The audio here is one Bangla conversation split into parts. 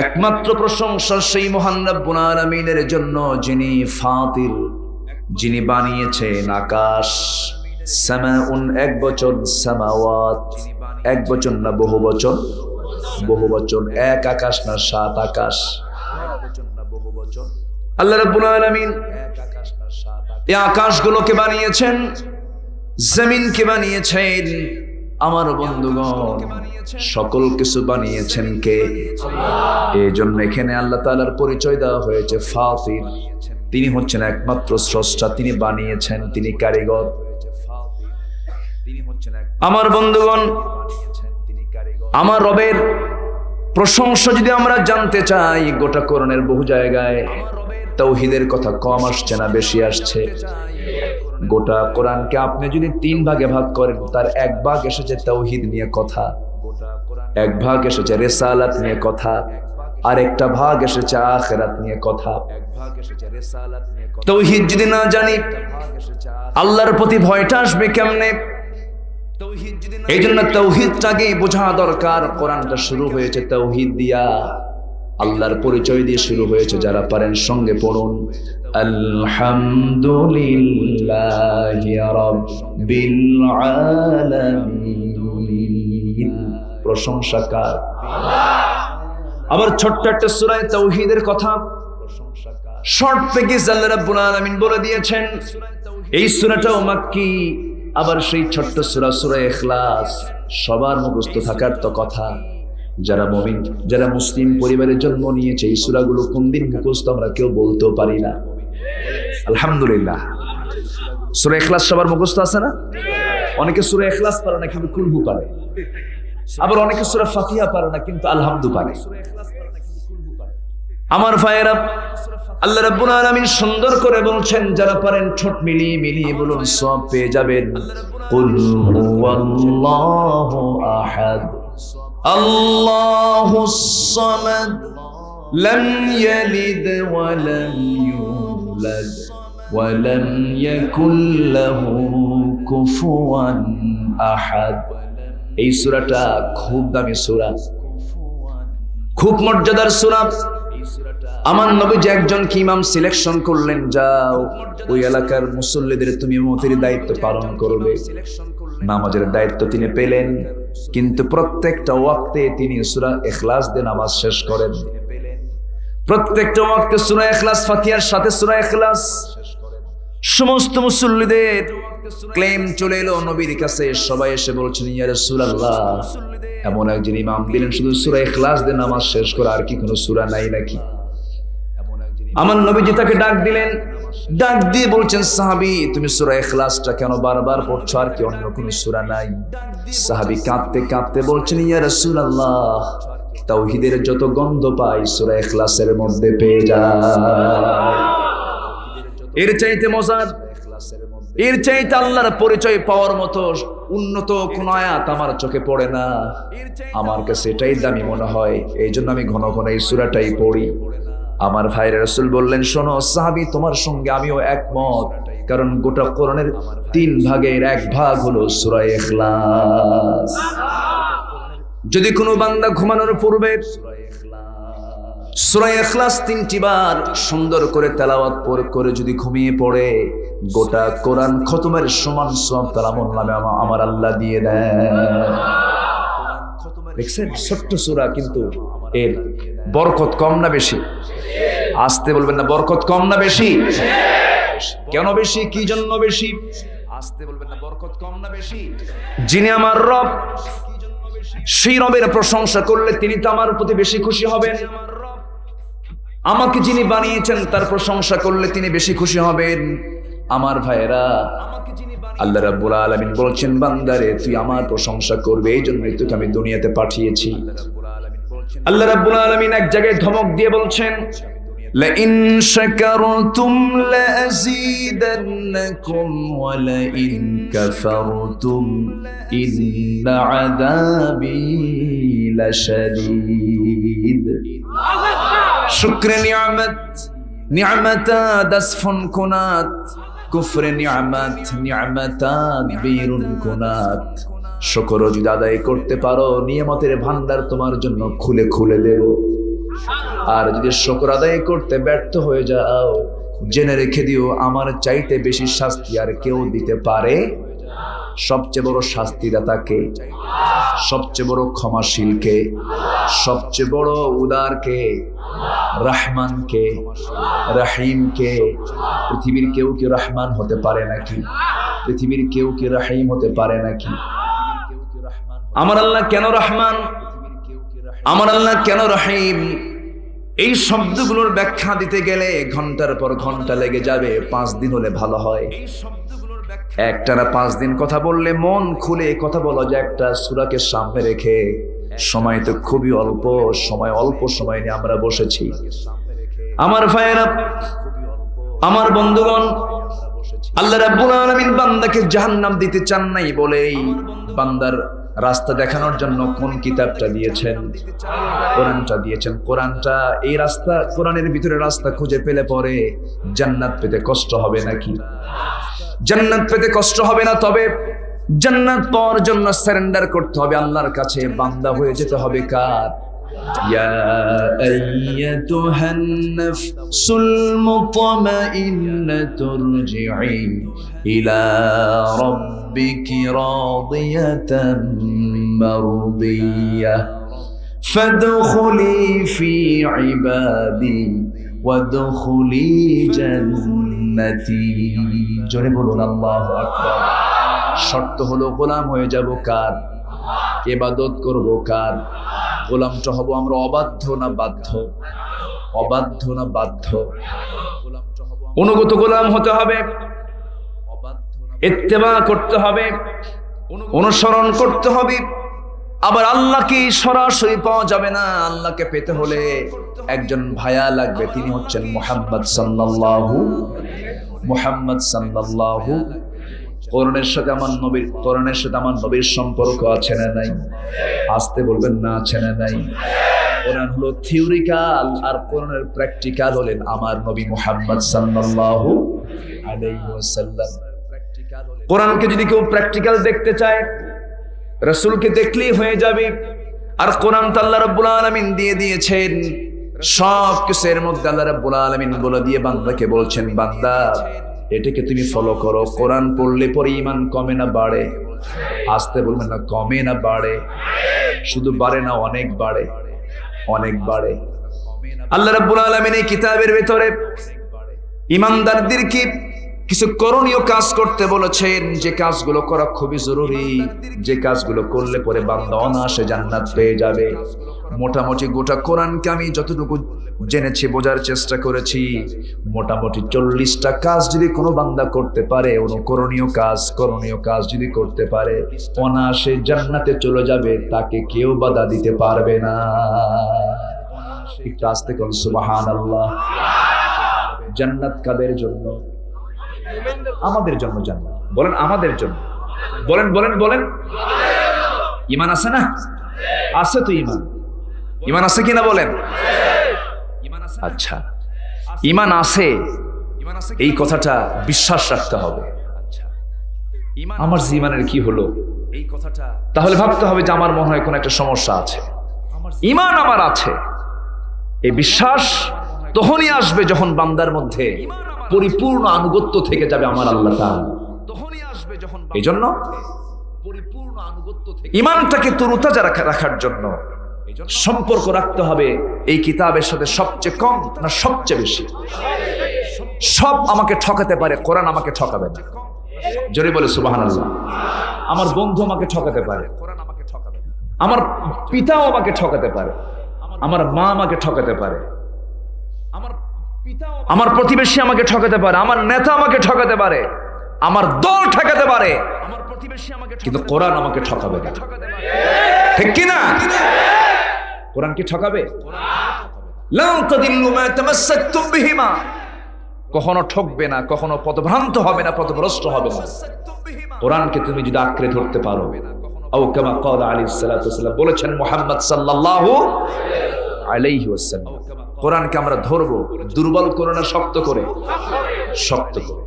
একমাত্র প্রশংসা সেই মহান রব্বুল আলামিনের জন্য যিনি ফাতির, যিনি বানিয়েছেন আকাশ। সামাউন এক বচন, সামাওয়াত এক বচন না বহু বচন? বহু বচন। এক আকাশ না সাত আকাশ? আল্লাহ রাব্বুল আলামিন এই আকাশগুলোকে বানিয়েছেন, জমিনকে বানিয়েছেন। আমার বন্ধুগণ, সকল কিছু বানিয়েছেন কে? এই জন্য এখানে আল্লাহ তাআলার পরিচয় দেওয়া হয়েছে ফাতির। তিনি হচ্ছেন একমাত্র স্রষ্টা, তিনি বানিয়েছেন, তিনি কারিগর। আমার বন্ধুগণ, আমার রবের প্রশংসা যদি আমরা জানতে চাই, গোটা কোরআনের বহু জায়গায় তাওহীদের কথা কম আসছে না বেশি আসছে? গোটা কোরআনকে আপনি যদি 3 ভাগে ভাগ করেন, তার 1 ভাগ এসেছে তাওহীদ নিয়ে কথা, 1 ভাগ এসেছে রিসালাত নিয়ে কথা, আর একটা ভাগ এসেছে আখিরাত নিয়ে কথা। তাওহীদ যদি না জানি, আল্লাহর প্রতি ভয়টা আসবে কেমনে? এই জন্য তাওহীদটাকে বোঝা দরকার। কোরআনটা শুরু হয়েছে তাওহীদ দিয়া, আল্লাহর পরিচয় দিয়ে শুরু হয়েছে। যারা পারেন সঙ্গে পড়ুন, আলহামদুলিল্লাহি রাব্বিল আলামিন। প্রশংসা কার? আবার ছোট্ট একটা সূরা তাওহীদের কথা শর্ট থেকে আল্লাহ রাব্বুল আলামিন বলে দিয়েছেন। এই সূরাটাও মাক্কি। আবার সেই ছোট্ট সূরা, সূরা ইখলাস, সবার মুখস্থ থাকার তো কথা। যারা মুমিন, যারা মুসলিম পরিবারে জন্ম নিয়েছে, এই সূরাগুলো কোন দিন মুখস্থ আমরা কেউ বলতেও পারি না। আলহামদুলিল্লাহ, সূরা ইখলাস সবার মুখস্থ আছে না? অনেকে সূরা ইখলাস পারে না কিন্তু কুলহু পারে, আবার অনেকে সূরা ফাতিহা পারে না কিন্তু আলহামদু পারে। আমার ভাইয়েরা, আল্লাহ রাব্বুল আলামিন সুন্দর করে বলছেন, যারা পারেন ঠোঁট মিলিয়ে মিলিয়ে বলুন, সওয়াব পেয়ে যাবেন। কুল হুয়াল্লাহু আহাদ, আল্লাহুস সামাদ, লাম ইয়ালিদ ওয়া লাম ইউলাদ ওয়া লাম ইয়াকুল লাহু কুফুয়ান আহাদ। এই সূরাটা খুব দামি সূরা, খুব মর্যাদার সূরা। আমার নবীজি একজনকে ইমাম সিলেকশন করলেন, যাও ওই এলাকার মুসল্লিদের তুমি ইমামতির দায়িত্ব পালন করবে। নামাজের দায়িত্ব তিনি পেলেন, কিন্তু প্রত্যেকটা ওয়াক্তে তিনি সূরা ইখলাস দিয়ে নামাজ শেষ করেন। প্রত্যেকটা ওয়াক্তে সূরা ইখলাস, ফাতিহার সাথে সূরা ইখলাস। সমস্ত মুসল্লিদের ক্লেম চলে এলো নবীর কাছে। সবাই এসে বলছেন, ইয়া রাসূলুল্লাহ, এমন একজন ইমাম দিলেন শুধু সূরা ইখলাস দিয়ে নামাজ শেষ করে, আর কি কোনো সূরা নাই নাকি? আমার নবীজি তাকে ডাক দিলেন, ডাক দিয়ে বলছেন, সাহাবী, তুমি সূরা ইখলাসটা কেন বারবার পড়ছো, আর কি অন্য কোনো সূরা নাই? সাহাবী কাঁদতে কাঁদতে বলছেন, ইয়া রাসূলুল্লাহ, তাওহীদের যত গন্ধ পাই সূরা ইখলাসের মধ্যে পেয়ে যায়। এর চাইতে মজার, এর চাইতে আল্লাহর পরিচয় পাওয়ার মতো উন্নত কোন আয়াত আমার চোখে পড়ে না। আমার কাছে এটাই দামি মনে হয়, এই জন্য আমি ঘন ঘন এই সূরাটাই পড়ি। আমার ভাইরা, রাসূল বললেন, শোনো সাহাবী, তোমার সঙ্গে আমিও একমত, কারণ গোটা কোরআনের 3 ভাগের 1 ভাগ হলো সূরা ইখলাস। যদি কোনো বান্দা ঘুমানোর পূর্বে সূরা ইখলাস 3টি বার সুন্দর করে তেলাওয়াত করে যদি ঘুমিয়ে পড়ে, গোটা কোরআন খতমের সমান সওয়াব তার আমলনামে আমার আল্লাহ দিয়ে দেন। দেখছেন, ছোট্ট সূরা, কিন্তু এর বরকত কম না বেশি? আসতে বলবেন না, বরকত কম না বেশি? কেন বেশি? কি জন্য বেশি? আসতে বলবেন না, বরকত কম না বেশি? যিনি আমার রব, সেই রবের প্রশংসা করলে তিনি তো আমার প্রতি বেশি খুশি হবেন। আমাকে যিনি বানিয়েছেন তার প্রশংসা করলে তিনি বেশি খুশি হবেন। আমার ভাইয়েরা, আল্লাহ রাব্বুল আলামিন বলছেন, বান্দারে তুই আমার প্রশংসা করবে, এই জন্যই তোকে আমি দুনিয়াতে পাঠিয়েছি। আল্লাহ রাব্বুল আলামিন এক জায়গায় ধমক দিয়ে বলছেন, লা ইন শাকারতুম লা আযীদান্নাকুম ওয়া লা ইন কাফারতুম ইন্না আযাবি লাশাদীদ। শুকরে নিয়ামত, নিয়ামতা দাসফুন কুনাত, কুফরে নিয়ামত, নিয়ামতাত বীরুন কুনাত। শুকর যদি আদায় করতে পারো, নিয়ামতের ভান্ডার তোমার জন্য খুলে খুলে দেব। আর যদি শুকর আদায় করতে ব্যর্থ হয়ে যাও, জেনে রেখে দিও আমার চাইতে বেশি শাস্তি আর কেউ দিতে পারে। সবচেয়ে বড় শাস্তিদাতা কে? সবচেয়ে বড় ক্ষমাশীল কে? সবচেয়ে বড় উদার কে? রহমান কে? রহিম কে? পৃথিবীর কেউ কি রহমান হতে পারে নাকি? পৃথিবীর কেউ কি রহিম হতে পারে নাকি? আমার আল্লাহ কেন রহমান, আমার আল্লাহ কেন রহিম, এই শব্দগুলোর ব্যাখ্যা দিতে গেলে ঘন্টার পর ঘন্টা লেগে যাবে। 5 দিন হলে ভালো হয়। একটানা 5 দিন কথা বললে মন খুলে কথা বলা যায় একটা সূরাকে সামনে রেখে। সময় তো খুবই অল্প সময়, অল্প সময় নিয়ে আমরা বসেছি। আমার ভাইয়েরা, আমার বন্ধুগণ, আল্লাহ রাব্বুল আলামিন বান্দাকে জাহান্নাম দিতে চান নাই বলেই বান্দার রাস্তা দেখানোর জন্য কোন কিতাবটা দিয়েছেন? কোরআনটা দিয়েছেন। কোরআনটা, এই রাস্তা, কোরআনের ভিতরে রাস্তা খুঁজে পেলে পরে জান্নাত পেতে কষ্ট হবে নাকি? জান্নাত পেতে কষ্ট হবে না। তবে জান্নাত পাওয়ার জন্য সারেন্ডার করতে হবে আল্লাহর কাছে, বান্দা হয়ে যেতে হবে কার? ইয়া আইয়াতুহান নাফসুল মুতমাইন্নাতু রজিই ইলা রাব্বিকি রাদিয়াতাম মারদিয়াহ ফাদখুলি ফি ইবাদি ওয়াদখুলি জান্নাতি। জোরে বলুন আল্লাহু আকবার। শর্ত হলো গোলাম হয়ে যাব কার? ইবাদত করব কার? গোলামটা হব আমরা অবাধ্য না বাধ্য? অবাধ্য না বাধ্য? অনুগত গোলাম হতে হবে, ইত্তেবা করতে হবে, অনুসরণ করতে হবে। আবার আল্লাহকে সরাসরি পাওয়া যাবে না। আল্লাহকে পেতে হলে একজন ভায়া লাগবে, তিনি হচ্ছেন মুহাম্মদ সাল্লাল্লাহু। মুহাম্মদ সাল্লাল্লাহু। কোরআনের সাথে আমার নবীর, কোরআনের সাথে আমার নবীর সম্পর্ক আছে না নাই? আসতে বলবেন না, আছে না নাই? কোরআন হলো থিওরিক্যাল আর কোরআনের প্র্যাকটিক্যাল হলেন আমার নবী মুহাম্মদ সাল্লাল্লাহু আলাইহি ওয়াসাল্লাম। কোরআনকে যদি কেউ প্র্যাকটিক্যাল দেখতে চায়, রাসূলকে দেখলেই হয়ে যাবে। আর কোরআন তো আল্লাহ রাব্বুল আলামিন দিয়ে দিয়েছেন। সব কিছুর মধ্যে আল্লাহ রাব্বুল আলামিন বলে দিয়ে বান্দাকে বলছেন, বান্দা এটাকে তুমি ফলো করো। কোরআন পড়লে পরে ঈমান কমে না বাড়ে? আসতে বলবেন না, কমে না বাড়ে? শুধু বাড়ে না, অনেক বাড়ে, অনেক বাড়ে। আল্লাহ রাব্বুল আলামিন এই কিতাবের ভিতরে ঈমানদারদেরকে কিছু করণীয় কাজ করতে বলেছেন, যে কাজগুলো করা খুবই জরুরি, যে কাজগুলো করলে পরে বান্দা অনায়াসে জান্নাত পেয়ে যাবে। মোটামুটি গোটা কোরআনকে আমি যতটুকু জেনেছি, বোঝার চেষ্টা করেছি, মোটামুটি 40টা কাজ যদি কোনো বান্দা করতে পারে, করণীয় কাজ যদি করতে পারে, অনায়াসে জান্নাতে চলে যাবে, তাকে কেউ বাধা দিতে পারবে না। একটু আস্তে করুন সুবহানাল্লাহ। জান্নাত কাদের জন্য? আমাদের জন্য জান্নাত। বলেন আমাদের জন্য। বলেন বলেন বলেন। ঈমান আছে না? আছে তো ঈমান। ঈমান আছে কিনা বলেন? আচ্ছা, ঈমান আছে, এই কথাটা বিশ্বাস রাখতে হবে। আমার জীবনের কি হলো এই কথাটা, তাহলে ভাবতে হবে যে আমার মনে হয় কোনো একটা সমস্যা আছে। ঈমান আমার আছে, এই বিশ্বাস তখনই আসবে যখন বান্দার মধ্যে পরিপূর্ণ আনুগত্য থেকে যাবে আমার আল্লাহ তাআলা। এই জন্য ঈমানটাকে তরুতাজা রাখার জন্য সম্পর্ক রাখতে হবে এই কিতাবের সাথে। সবচেয়ে কম না সবচেয়ে বেশি? সব আমাকে ঠকাতে পারে, কোরআন আমাকে ঠকাবে না। জোরে বলে সুবহানাল্লাহ। আমার বন্ধু আমাকে ঠকাতে পারে, আমার পিতাও আমাকে ঠকাতে পারে, আমার মা আমাকে ঠকাতে পারে, আমার প্রতিবেশী আমাকে ঠকাতে পারে, আমার নেতা আমাকে ঠকাতে পারে, আমার দল ঠকাতে পারে, কিন্তু কোরআন আমাকে ঠকাবে না। ঠিক কি না? কোরআন কি ঠকাবে? লান তাদিল্লু মা তামাসসাকতুম বিহিমা। কখনো ঠকবে না, কখনো পথভ্রান্ত হবে না, পথভ্রষ্ট হবে না। কোরআনকে তুমি যদি আঁকড়ে ধরতে পারো, আও কামা ক্বালা আলাইহিস সালাতু ওয়াস সালাম, বলেছেন মুহাম্মদ সাল্লাল্লাহু আলাইহি ওয়াসাল্লাম, কোরআনকে আমরা ধরবো, দুর্বল করে না, শক্ত করে, শক্ত করে।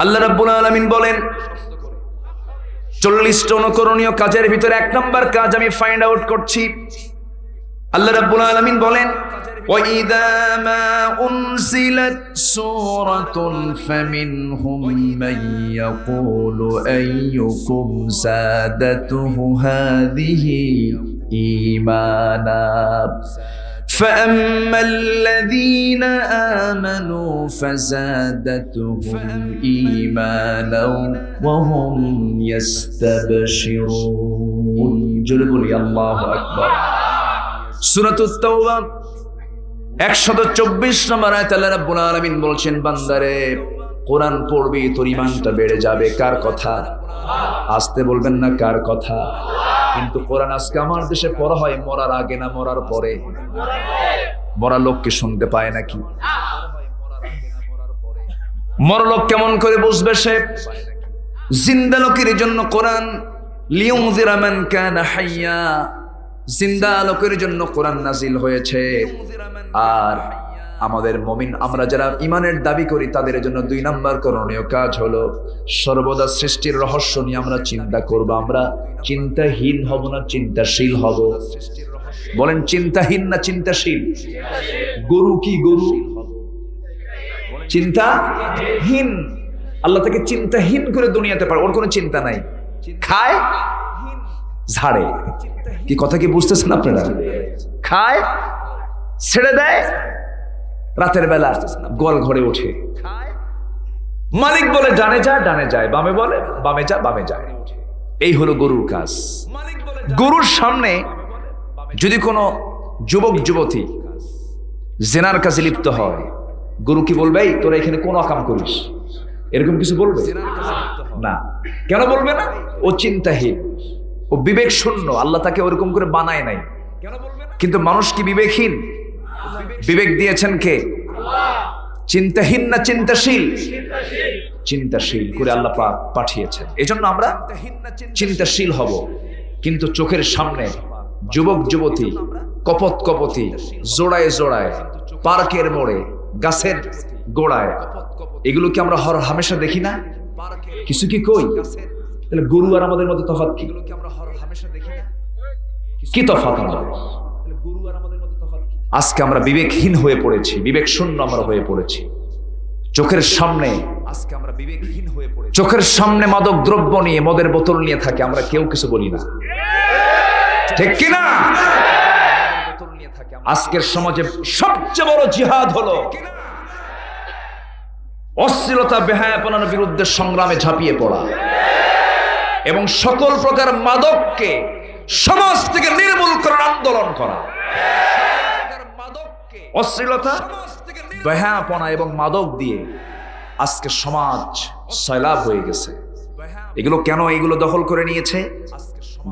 আল্লাহ রাব্বুল আলামিন বলেন 40টা অনুকরণীয় কাজের ভিতরে 1 নম্বর কাজ আমি ফাইন্ড আউট করছি, আল্লাহ রাব্বুল আলামিন বলেন, وَإِذَا مَا أُنْزِلَتْ سُورَةٌ فَمِنْهُمْ مَنْ يَقُولُ أَيُّكُمْ زَادَتْهُ هَذِهِ إِيمَانًا فَأَمَّا الَّذِينَ آمَنُوا فَزَادَتْهُمْ إِيمَانًا وَهُمْ يَسْتَبْشِرُونَ জোরে বলি আল্লাহু আকবার। সূরাতুত তাওবা 124 নম্বর আয়াতে আল্লাহ রাব্বুল আলামিন বলছেন, বান্দারে কোরআন পড়বি তোর ঈমানটা বেড়ে যাবে। কার কথা? আস্তে বলবেন না, কার কথা? কিন্তু কোরআন আজকে আমার দেশে পড়া হয় মরার আগে না মরার পরে? মরা লোককে শুনতে পায় নাকি? মরা লোক কেমন করে বুঝবে সে? জিন্দা লোকের জন্য কোরআন, লিউনজিরা মান কানা হাইয়া, জিন্দা লোকের জন্য কোরআন নাজিল হয়েছে। আর আমাদের মুমিন আমরা যারা ঈমানের দাবি করি তাদের জন্য 2 নাম্বার করণীয় কাজ হলো সর্বদা সৃষ্টির রহস্য নিয়ে আমরা চিন্তা করব। আমরা চিন্তাহীন হব না, চিন্তাশীল হব। বলেন চিন্তাহীন না চিন্তাশীল? গরু কি গরু? চিন্তাহীন। আল্লাহ তাকে চিন্তাহীন করে দুনিয়াতে পারে, ওর কোনো চিন্তা নাই, খায় ঝাড়ে। কি কথা কি বুঝতেছেন আপনারা? খায় ছেড়ে দেয়, রাতের বেলা গোয়াল ঘরে ওঠে, মালিক বলে ডানে যা ডানে যায়, বামে বলে বামে যা বামে যায়। এই হলো গরুর কাজ। গরুর সামনে যদি কোনো যুবক যুবতী জেনার কাজে লিপ্ত হয়, গরু কি বলবে এই তোরা এখানে কোন কাম করিস? এরকম কিছু বলবে না। কেন বলবে না? ও চিন্তাহীন, ও বিবেক শূন্য। আল্লাহ তাকে ওরকম করে বানায় নাই। কিন্তু মানুষ কি বিবেকহীন? বিবেক দিয়েছেন কে? চিন্তাহীন না চিন্তাশীল? চিন্তাশীল করে আল্লাহ পাক পাঠিয়েছেন। এজন্য আমরা চিন্তাশীল হব। কিন্তু চোখের সামনে যুবক যুবতী কপত কপতি জোড়ায় জোড়ায়, পার্কের মোড়ে, গাছের গোড়ায়, এগুলো কি আমরা হর হামেশা দেখি না? কিছু কি কই? তাহলে গরু আর আমাদের মধ্যে তফাৎ কি? কি তফাৎ আমাদের? আজকে আমরা বিবেকহীন হয়ে পড়েছি, বিবেক শূন্য আমরা হয়ে পড়েছি। চোখের সামনে আজকে আমরা বিবেকহীন হয়ে পড়েছি। চোখের সামনে মাদক দ্রব্য নিয়ে, মদের বোতল নিয়ে থাকে, আমরা কেউ কিছু বলি না, ঠিক কি না? আজকের সমাজে সবচেয়ে বড় জিহাদ হলো অশ্লীলতা বেহায়াপনার বিরুদ্ধে সংগ্রামে ঝাঁপিয়ে পড়া এবং সকল প্রকার মাদককে সমাজ থেকে নির্মূল করার আন্দোলন করা। অশ্লীলতা, বেহায়াপনা এবং মাদক দিয়ে আজকে সমাজ সয়লাব হয়ে গেছে। এগুলো কেন এগুলো দখল করে নিয়েছে?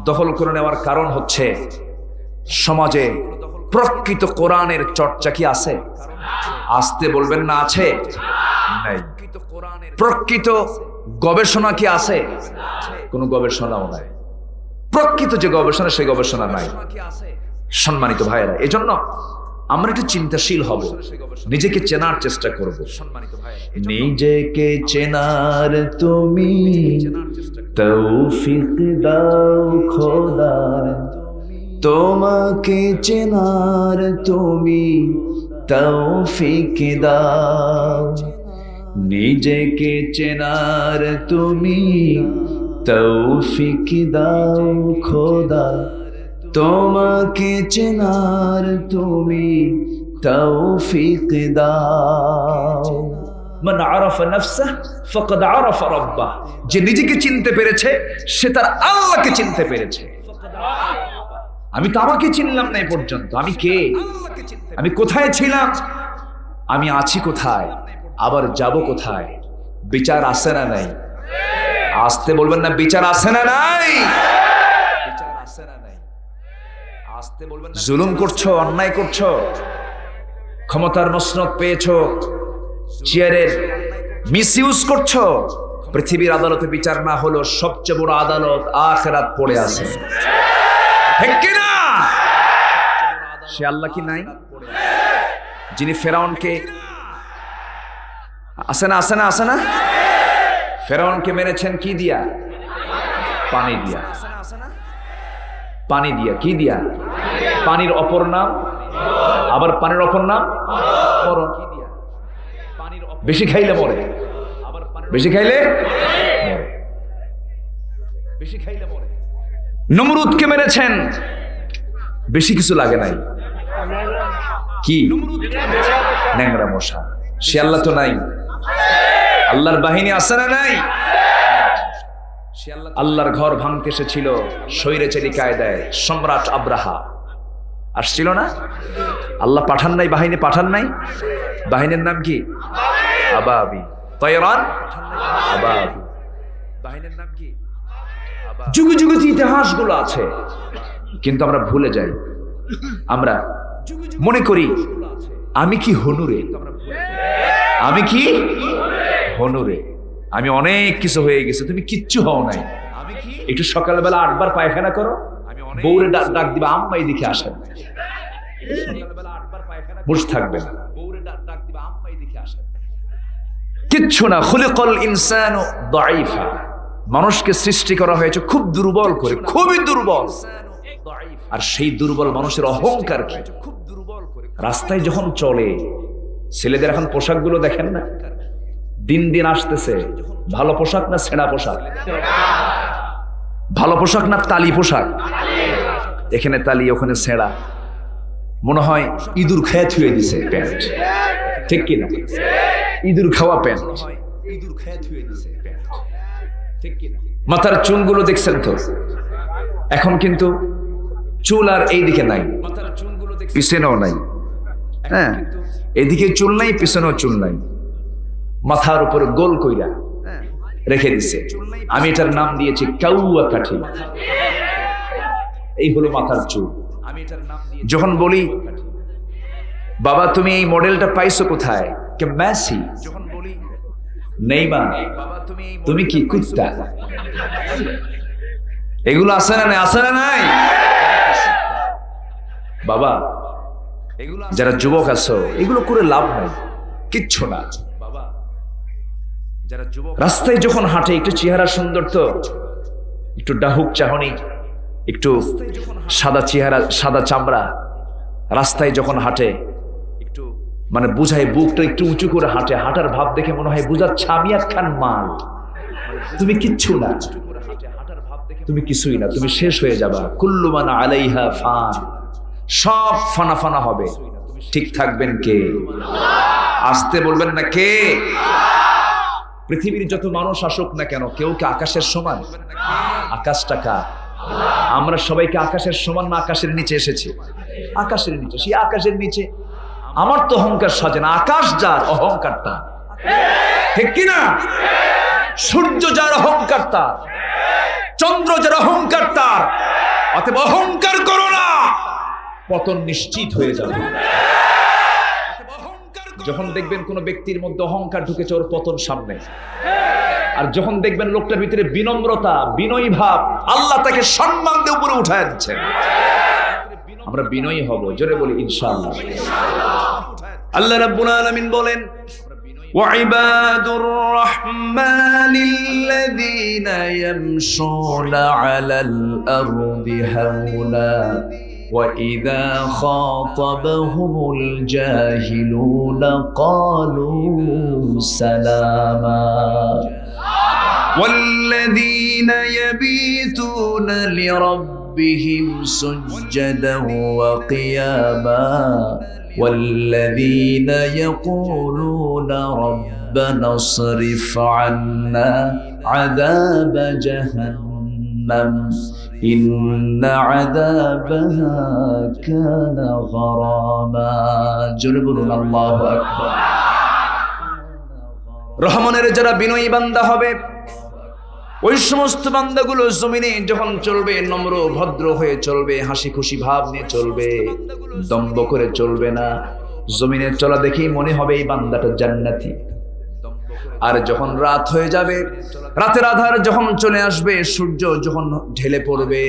দখল করে নেওয়ার কারণ হচ্ছে সমাজে প্রকৃত কোরআনের চর্চা কি আছে? আসতে বলবেন না আছে? নাই। প্রকৃত গবেষণা কি আছে? কোনো গবেষণাও নাই। প্রকৃত যে গবেষণা সেই গবেষণা নাই। সম্মানিত ভাইয়েরা, এজন্য আমরা একটু চিন্তাশীল হব, নিজেকে চেনার চেষ্টা করব। নিজেকে চেনার তুমি তৌফিক দাও খোদা, তোমাকে চেনার তুমি তৌফিক দাও। নিজেকে চেনার তুমি তৌফিক দাও খোদা, তোমাকে চেনার তুমি তৌফিক দাও। মান আরাফা নাফসাহ ফাকাদ আরাফা রাব্বাহ, যে নিজেকে চিনতে পেরেছে সে তার আল্লাহকে চিনতে পেরেছে। আমি তো আমাকে চিনলাম না এ পর্যন্ত। আমি কে? আমি কোথায় ছিলাম? আমি আছি কোথায়? আবার যাব কোথায়? বিচার আছে না নাই? আসতে বলবেন না, বিচার আছে না নাই? বিচার আছে না নাই? আসতে বলবেন না। জুলুম করছো, অন্যায় করছো, ক্ষমতার মসনদ পেয়েছো, চেয়ারের মিসইউজ করছো। পৃথিবীর আদালতে বিচার না হলো সবচেয়ে বড় আদালত আখিরাত পড়ে আছে, ঠিক কি না? সে আল্লাহ কি নাই? যিনি ফেরাউনকে আসে না ফেরাউনকে মেরেছেন কি দিয়া? পানি দিয়া। পানি দিয়া। কি দিয়া? পানির অপর নাম, আবার পানির অপর নাম মরণ। বেশি খাইলে মরে, বেশি খাইলে বেশি খাইলে মরে। নমরুদকে মেরেছেন, বেশি কিছু লাগে নাই, কি ন্যাংরা মশা। সে আল্লাহ তো নাই, আল্লাহর বাহিনী আছে না নাই? আল্লাহর ঘর ভাঙতে এসেছিল স্বৈরাচারী কায়দায় সম্রাট আব্রাহা, আসছিল না? আল্লাহ পাঠান নাই, বাহিনী পাঠান নাই? বাহিনীর নাম কি? আবাবি তায়রান আবাবি। বাহিনীর নাম কি? যুগে যুগে ইতিহাসগুলো আছে, কিন্তু আমরা ভুলে যাই। আমরা মনে করি আমি কি হনুরে, আমি কি হনুরে, আমি অনেক কিছু হয়ে গেছে, তুমি কিচ্ছু হও নাই। একটু সকালবেলা 8 বার পায়খানা করো, বউরে ডাক দিবা আম্মা এদিকে আসেন, বসে থাকবে না, কিচ্ছু না। খুলিকাল ইনসানু দাঈফা, মানুষকে সৃষ্টি করা হয়েছে খুব দুর্বল করে, খুবই দুর্বল। আর সেই দুর্বল মানুষের অহংকার কি? রাস্তায় যখন চলে, ছেলেদের এখন পোশাকগুলো দেখেন না, দিন দিন আসতেছে ভালো পোশাক না ছেঁড়া পোশাক, ভালো পোশাক না তালি পোশাক, এখানে তালি ওখানে ছেঁড়া, মনে হয় ইঁদুর খেয়ে থুয়ে দিছে প্যান্ট, ঠিক কিনা? ইঁদুর খাওয়া প্যান্ট, মাথার চুলগুলো দেখছেন তো, এখন কিন্তু চুল আর এইদিকে নাই, পিছনেও নাই। হ্যাঁ, এদিকে চুল নাই, পিছনেও চুল নাই, মাথার উপরে গোল কইরা রেখে দিছে। আমি এটার নাম দিয়েছি কাউয়া কাঠি। এই হলো মাথার চুল। যখন বলি বাবা তুমি এই মডেলটা পাইছো কোথায়, কে মেসি, যখন বলি নেইমার, তুমি কি কুত্তা, এগুলো আছে না নাই? আছে না নাই? বাবা যারা যুবক আছো, এগুলো করে লাভ নাই, কিচ্ছু না। রাস্তায় যখন হাঁটে একটু চেহারা সুন্দর তো, একটু ডাহুক চাহনি, একটু সাদা চেহারা, সাদা চামড়া, রাস্তায় যখন হাঁটে একটু মানে বুঝায়, বুকটা একটু উঁচু করে হাঁটে, হাঁটার ভাব দেখে মনে হয় বুঝাচ্ছে আমি একখান মাল, তুমি কিচ্ছু না, তুমি কিছুই না, তুমি শেষ হয়ে যাবা। কুল্লু মান আলাইহা ফান, সব ফানা ফানা হবে, ঠিক থাকবেন কে? আসতে বলবেন না কে? পৃথিবীর যত মানুষ আসুক না কেন, কেউ কি আকাশের সমান? আকাশটা কার? আমরা সবাইকে আকাশের সমান না আকাশের নিচে এসেছি? আকাশের নিচে। সেই আকাশের নিচে আমার তো অহংকার সাজে না, আকাশ যার অহংকার তার, ঠিক কিনা? সূর্য যার অহংকার তার, চন্দ্র যার অহংকার তার। অতএব অহংকার করো না, পতন নিশ্চিত হয়ে যাবে। যখন দেখবেন কোন ব্যক্তির মধ্যে অহংকার ঢুকেছে, ওর পতন সামনে। আর যখন দেখবেন লোকটার ভিতরে বিনম্রতা, বিনয়ী ভাব, আল্লাহ তাকে সম্মান দিয়ে উপরে উঠায় দিচ্ছেন। আমরা বিনয়ী হব, জোরে বলি ইনশাআল্লাহ। আল্লাহ রাব্বুল আলামিন বলেন, وعباد الرحمن الذين يمشون على الأرض هونا وإذا خاطبهم الجاهلون قالوا سلاما والذين يبيتون لربهم سجدا وقياما والذين يقولون ربنا اصرف عنا عذاب جهنم إن عذابها كان غراما جربنا الله أكبر রহমানের যারা বিনয়ী বান্দা হবে, ওই সমস্ত বান্দাগুলো জমিনে যখন চলবে নম্র ভদ্র হয়ে চলবে, হাসি খুশি ভাব নিয়ে চলবে, দম্ভ করে চলবে না। জমিনে চলা দেখেই মনে হবে এই বান্দাটা জান্নাতি। আর যখন রাত হয়ে যাবে, রাতের আধার যখন চলে আসবে, সূর্য যখন ঢেলে পড়বে,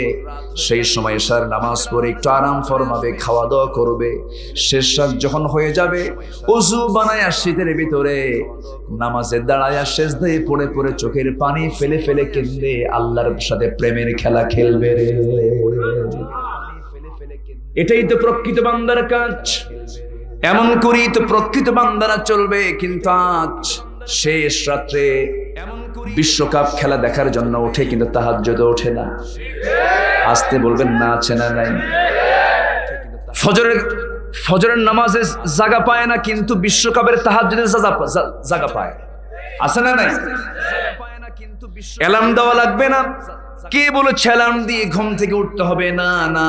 সেই সময় এশার নামাজ পড়ে একটু আরাম ফরমাবে, খাওয়া দাওয়া করবে। শেষ রাত যখন হয়ে যাবে, ওযু বানায় শীতের ভিতরে নামাজে দাঁড়ায় সেজদায় পড়ে পড়ে চোখের পানি ফেলে ফেলে কেঁদে আল্লাহর সাথে প্রেমের খেলা খেলবে রে। এটাই তো প্রকৃত বান্দার কাজ। এমন করেই তো প্রকৃত বান্দারা চলবে। কিন্তু আজ শেষ রাত্রে বিশ্বকাপ খেলা দেখার জন্য ওঠে, কিন্তু তাহাজ্জুদে ওঠে না। আসতে বলবেন না, আছে না নাই? ফজরের নামাজে জায়গা পায় না, কিন্তু বিশ্বকাপের তাহাজ্জুদে জায়গা পায়। আছে না নাই? অ্যালার্ম দেওয়া লাগবে না। কে বলেছে অ্যালার্ম দিয়ে ঘুম থেকে উঠতে হবে? না না,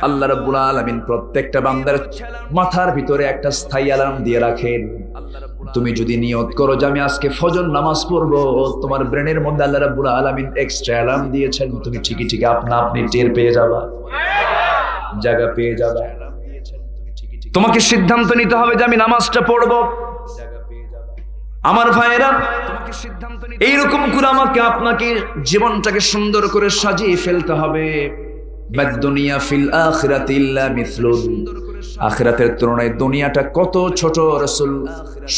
আল্লাহ রাব্বুল আলামিন প্রত্যেকটা বান্দার মাথার ভিতরে একটা স্থায়ী অ্যালার্ম দিয়ে রাখেন। তুমি যদি নিয়ত করো যে আমি আজকে ফজর নামাজ পড়বো, তোমার ব্রেনের মধ্যে আল্লাহ রাব্বুল আলামিন এক্সট্রা অ্যালার্ম দিয়েছেন। তুমি ঠিকই আপনি টের পেয়ে যাবা, জায়গা পেয়ে যাবা। তোমাকে সিদ্ধান্ত নিতে হবে যে আমি নামাজটা পড়বো। আমার ভাইয়েরা, এইরকম করে আমাকে আপনাকে জীবনটাকে সুন্দর করে সাজিয়ে ফেলতে হবে। বাদ-দুনিয়া ফিল আখিরাতি ইল্লা মিসলুন। আখিরাতের তুলনায় দুনিয়াটা কত ছোট। রাসূল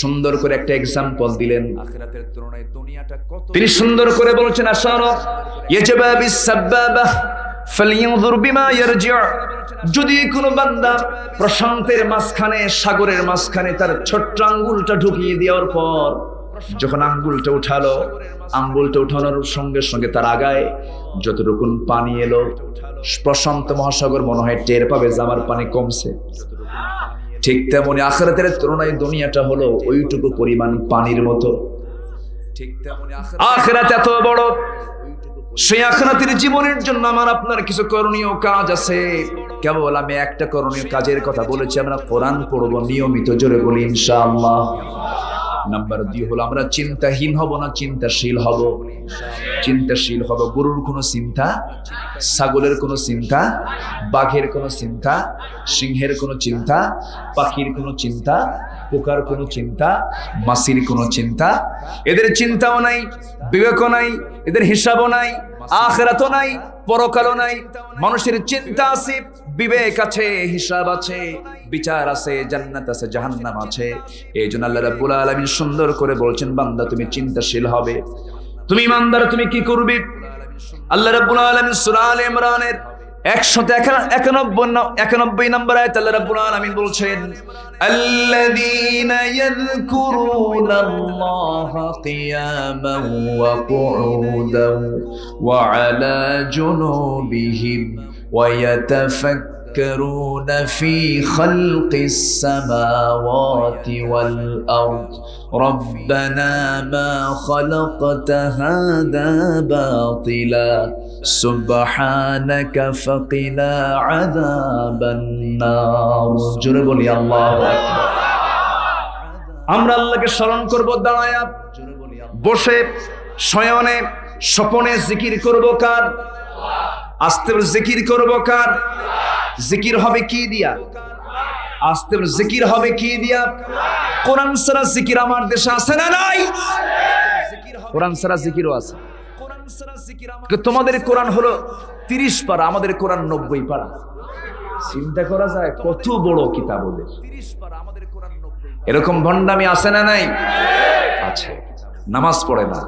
সুন্দর করে একটা এক্সাম্পল দিলেন। আখিরাতের তুলনায় দুনিয়াটা কত, তিনি সুন্দর করে বলেছেন, আশারা ইয়াজবা বিস-সাব্বাবা ফালইনজুর বিমা ইয়ারজি'। যদি কোনো বান্দা প্রশান্তের মাঝখানে, সাগরের মাঝখানে তার ছোট্ট আঙ্গুলটা ঢুকিয়ে দেওয়ার পর যখন আঙ্গুলটা উঠালো, আঙ্গুলটা উঠানোর সঙ্গে সঙ্গে তার আগায় যতটুকু পানি এলো, প্রশান্ত মহাসাগর মনে হয় টের পাবে যে আমার পানি কমছে। ঠিক তেমনি আখিরাতের তুলনায় দুনিয়াটা হলো ওইটুকু পরিমাণ পানির মতো। আখিরাত এত বড়, সেই আখিরাতের জীবনের জন্য আমার আপনার কিছু করণীয় কাজ আছে। কেবল আমি একটা করণীয় কাজের কথা বলেছি, আমরা কোরআন পড়বো নিয়মিত। জোরে বলি ইনশাআল্লাহ। নাম্বার 2 হলো আমরা চিন্তাহীন হব না, চিন্তাশীল হব। চিন্তাশীল হব। গরুর কোনো চিন্তা, ছাগলের কোনো চিন্তা, বাঘের কোনো চিন্তা, সিংহের কোনো চিন্তা, পাখির কোনো চিন্তা, পোকার কোনো চিন্তা, মাছির কোনো চিন্তা। এদের চিন্তাও নাই, বিবেকও নাই, এদের হিসাবও নাই, আখিরাতও নাই, পরকালও নাই। মানুষের চিন্তা আছে, বিবেক আছে, হিসাব আছে, বিচার আছে, জান্নাত আছে, জাহান্নাম আছে। এই জন্য আল্লাহ রাব্বুল আলামিন সুন্দর করে বলছেন, বান্দা তুমি চিন্তাশীল হবে। তুমি ইমানদার, তুমি কি করবে? আল্লাহ রাব্বুল আলামিন সূরা আলে ইমরানের 191 নম্বর আয়াতে আল্লাহ রাব্বুল আলামিন বলছেন, আল্লাযীনা ইয়াযকুরুনাল্লাহা কিয়ামান ওয়া কুউদান ওয়া আলা জুনুবিহিম ওয়া ইয়াতাফাক্কারুনা ফি খালকিস সামাওয়াতি ওয়াল আরদ রব্বানা মা খালাকতা হাযা বাতিলা সুবহানাকা ফাকিনা আযাবান নার। জোরে বলি আল্লাহু আকবার। আমরা আল্লাহকে স্মরণ করব দাঁড়ায়া, বসে, শয়নে, স্বপনে জিকির করব কার? আস্তে জিকির করব কার? জিকির হবে কি দিয়া? আস্তে জিকির হবে কি দিয়া? কোরআন ছাড়া জিকির আমার দেশে আছে না নাই? কোরআন ছাড়া জিকিরও আছে। তোমাদের কোরআন হলো 30 পারা, আমাদের কোরআন 90 পারা। চিন্তা করা যায় কত বড় কিতাব ওদের। এরকম ভণ্ডামি আছে না নাই? আছে। নামাজ পড়ে না,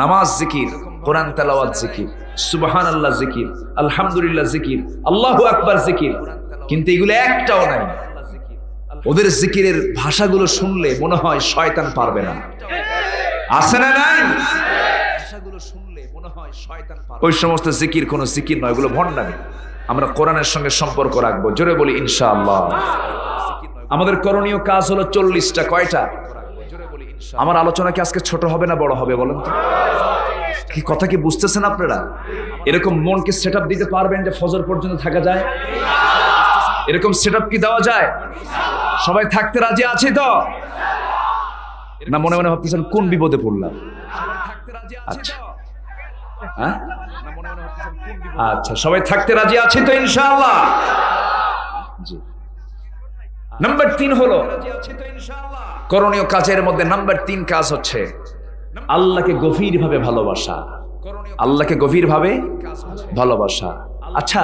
নামাজ জিকির, কোরআন তেলাওয়াত জিকির, সুবহানাল্লাহ জিকির, আলহামদুলিল্লাহ জিকির, আল্লাহু আকবার জিকির, কিন্তু এগুলো একটাও নাই। ওদের জিকিরের ভাষাগুলো শুনলে মনে হয় শয়তান পারবে না। আছে না নাই? ওই সমস্ত জিকির কোন জিকির নয়, এগুলো ভণ্ডামি। আমরা কোরআনের সঙ্গে সম্পর্ক রাখবো। জোরে বলি ইনশাআল্লাহ। আমাদের করণীয় কাজ হলো 40টা। কয়টা? আমার আলোচনা কি আজকে ছোট হবে না বড় হবে বলেন তো? কি কথা কি বুঝতেছেন আপনারা? এরকম মনকে সেটআপ দিতে পারবেন যে ফজর পর্যন্ত থাকা যায়? এরকম সেটআপ কি দেওয়া যায়? সবাই থাকতে রাজি আছে তো? না মনে মনে ভাবতেছেন কোন বিপদে পড়লাম? আচ্ছা, হ্যাঁ, আচ্ছা, সবাই থাকতে রাজি আছে তো ইনশাআল্লাহ? জি। নাম্বার 3 হলো করণীয় কাজের মধ্যে নাম্বার 3 কাজ হচ্ছে আল্লাহকে গভীরভাবে ভালোবাসা। আল্লাহকে গভীরভাবে ভালোবাসা। আচ্ছা,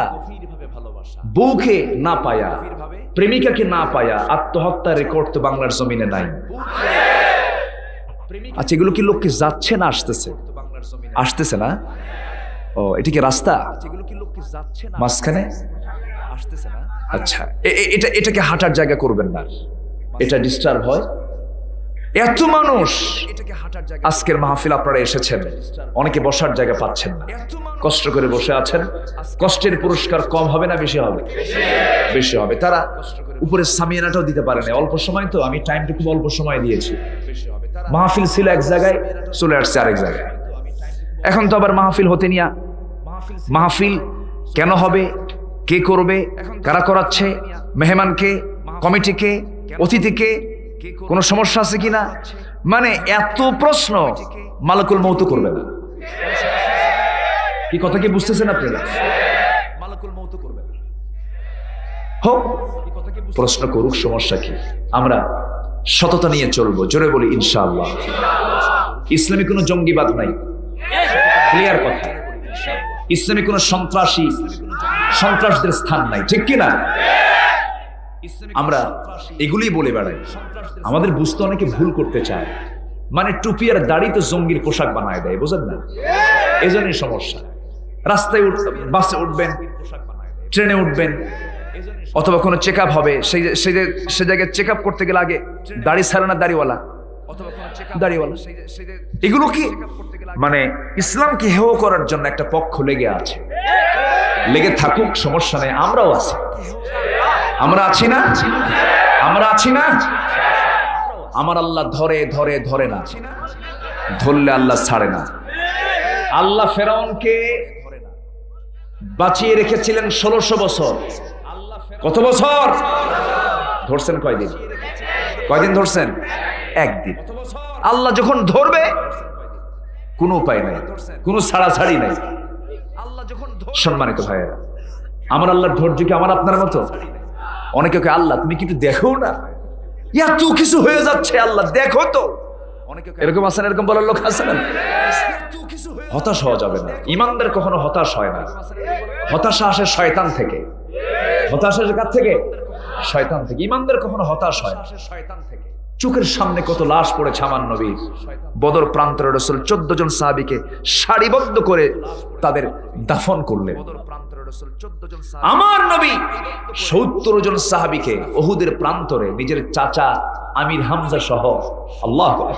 বউকে না পায়া, প্রেমিকাকে না পায়া আত্মহত্যার রেকর্ড তো বাংলার জমিনে নাই। আচ্ছা, এগুলো কি লোককে যাচ্ছে না আসতেছে? আসতেছে না? ও, এটা কি রাস্তা মাঝখানে? আচ্ছা, এটাকে হাঁটার জায়গা করবেন না, এটা ডিস্টার্ব হয়। এত মানুষ আজকের মাহফিল আপনারা এসেছেন, অনেকে বসার জায়গা পাচ্ছেন না, কষ্ট করে বসে আছেন। কষ্টের পুরস্কার কম হবে না বেশি হবে? বেশি হবে। তারা উপরে সামিয়ানাটাও দিতে পারে না, অল্প সময় তো, আমি টাইমটা খুব অল্প সময় দিয়েছি। মাহফিল ছিল এক জায়গায়, চলে আসছে আরেক জায়গায়। এখন তো আবার মাহফিল হতে নিয়া, মাহফিল কেন হবে, কে করবে, কারা করাচ্ছে, মেহমানকে, কমিটিকে, অতিথিকে, কোন সমস্যা আছে কিনা, মানে এত প্রশ্ন। মালাকুল মউত করবে না, কি কথা কি বুঝতেছেন আপনারা? মালাকুল মউত করবে না, হোক প্রশ্ন করুক, সমস্যা কি? আমরা সততা নিয়ে চলবো, জোরে বলি ইনশাআল্লাহ। ইসলামী কোনো জঙ্গিবাদ নাই, ক্লিয়ার কথা। ইসলামী কোনো সন্ত্রাসদের স্থান নাই, ঠিক কিনা? আমরা এগুলি বলে বেড়াই, আমাদের বুঝতে অনেকে ভুল করতে চায়, মানে টুপি আর দাড়ি তো জঙ্গির পোশাক বানায় দেয়, বুঝেন না? এই জন্যই সমস্যা। রাস্তায় বাসে উঠবেন, ট্রেনে উঠবেন, অথবা কোনো চেক আপ হবে, সেই জায়গায় চেক আপ করতে গেলে আগে দাড়ি ছাড়ে না দাড়িওয়ালা, এগুলো কি মানে ইসলামকে হেয় করার জন্য একটা পক্ষ লেগে আছে। লেগে থাকুক, সমস্যা নেই, আমরাও আছি। আমরা আছি না? আমরা আছি না? আমার আল্লাহ ধরে ধরে ধরে না, ধরলে আল্লাহ ছাড়ে না। আল্লাহ ফেরাউনকে বাঁচিয়ে রেখেছিলেন 1600 বছর। কত বছর ধরছেন? কয়দিন ধরছেন? একদিন। আল্লাহ যখন ধরবে কোনো উপায় নাই, কোনো ছাড়াছাড়ি নাই। সম্মানিত ভাইয়েরা, আমার আল্লাহর ধৈর্য কি আমার আপনার মতো? অনেকে আল্লাহ তুমি কি একটু দেখো না, এত কিছু হয়ে যাচ্ছে, আল্লাহ দেখো তো। এরকম আছেন, এরকম বলার লোক আছে না? হতাশ হওয়া যাবে না। ইমানদার কখনো হতাশ হয় না, হতাশা আসে শয়তান থেকে। হতাশা আসে কার থেকে? শয়তান থেকে। ইমানদার কখনো হতাশ হয় না। চোখের সামনে কত লাশ পড়েছে আমার নবীর। বদর প্রান্তরে রাসূল 14 জন সাহাবীকে সারিবদ্ধ করে তাদের দাফন করলেন। আমার নবী 70 জন সাহাবীকে উহুদের প্রান্তরে নিজের চাচা আমির হামজা সহ, আল্লাহু আকবার,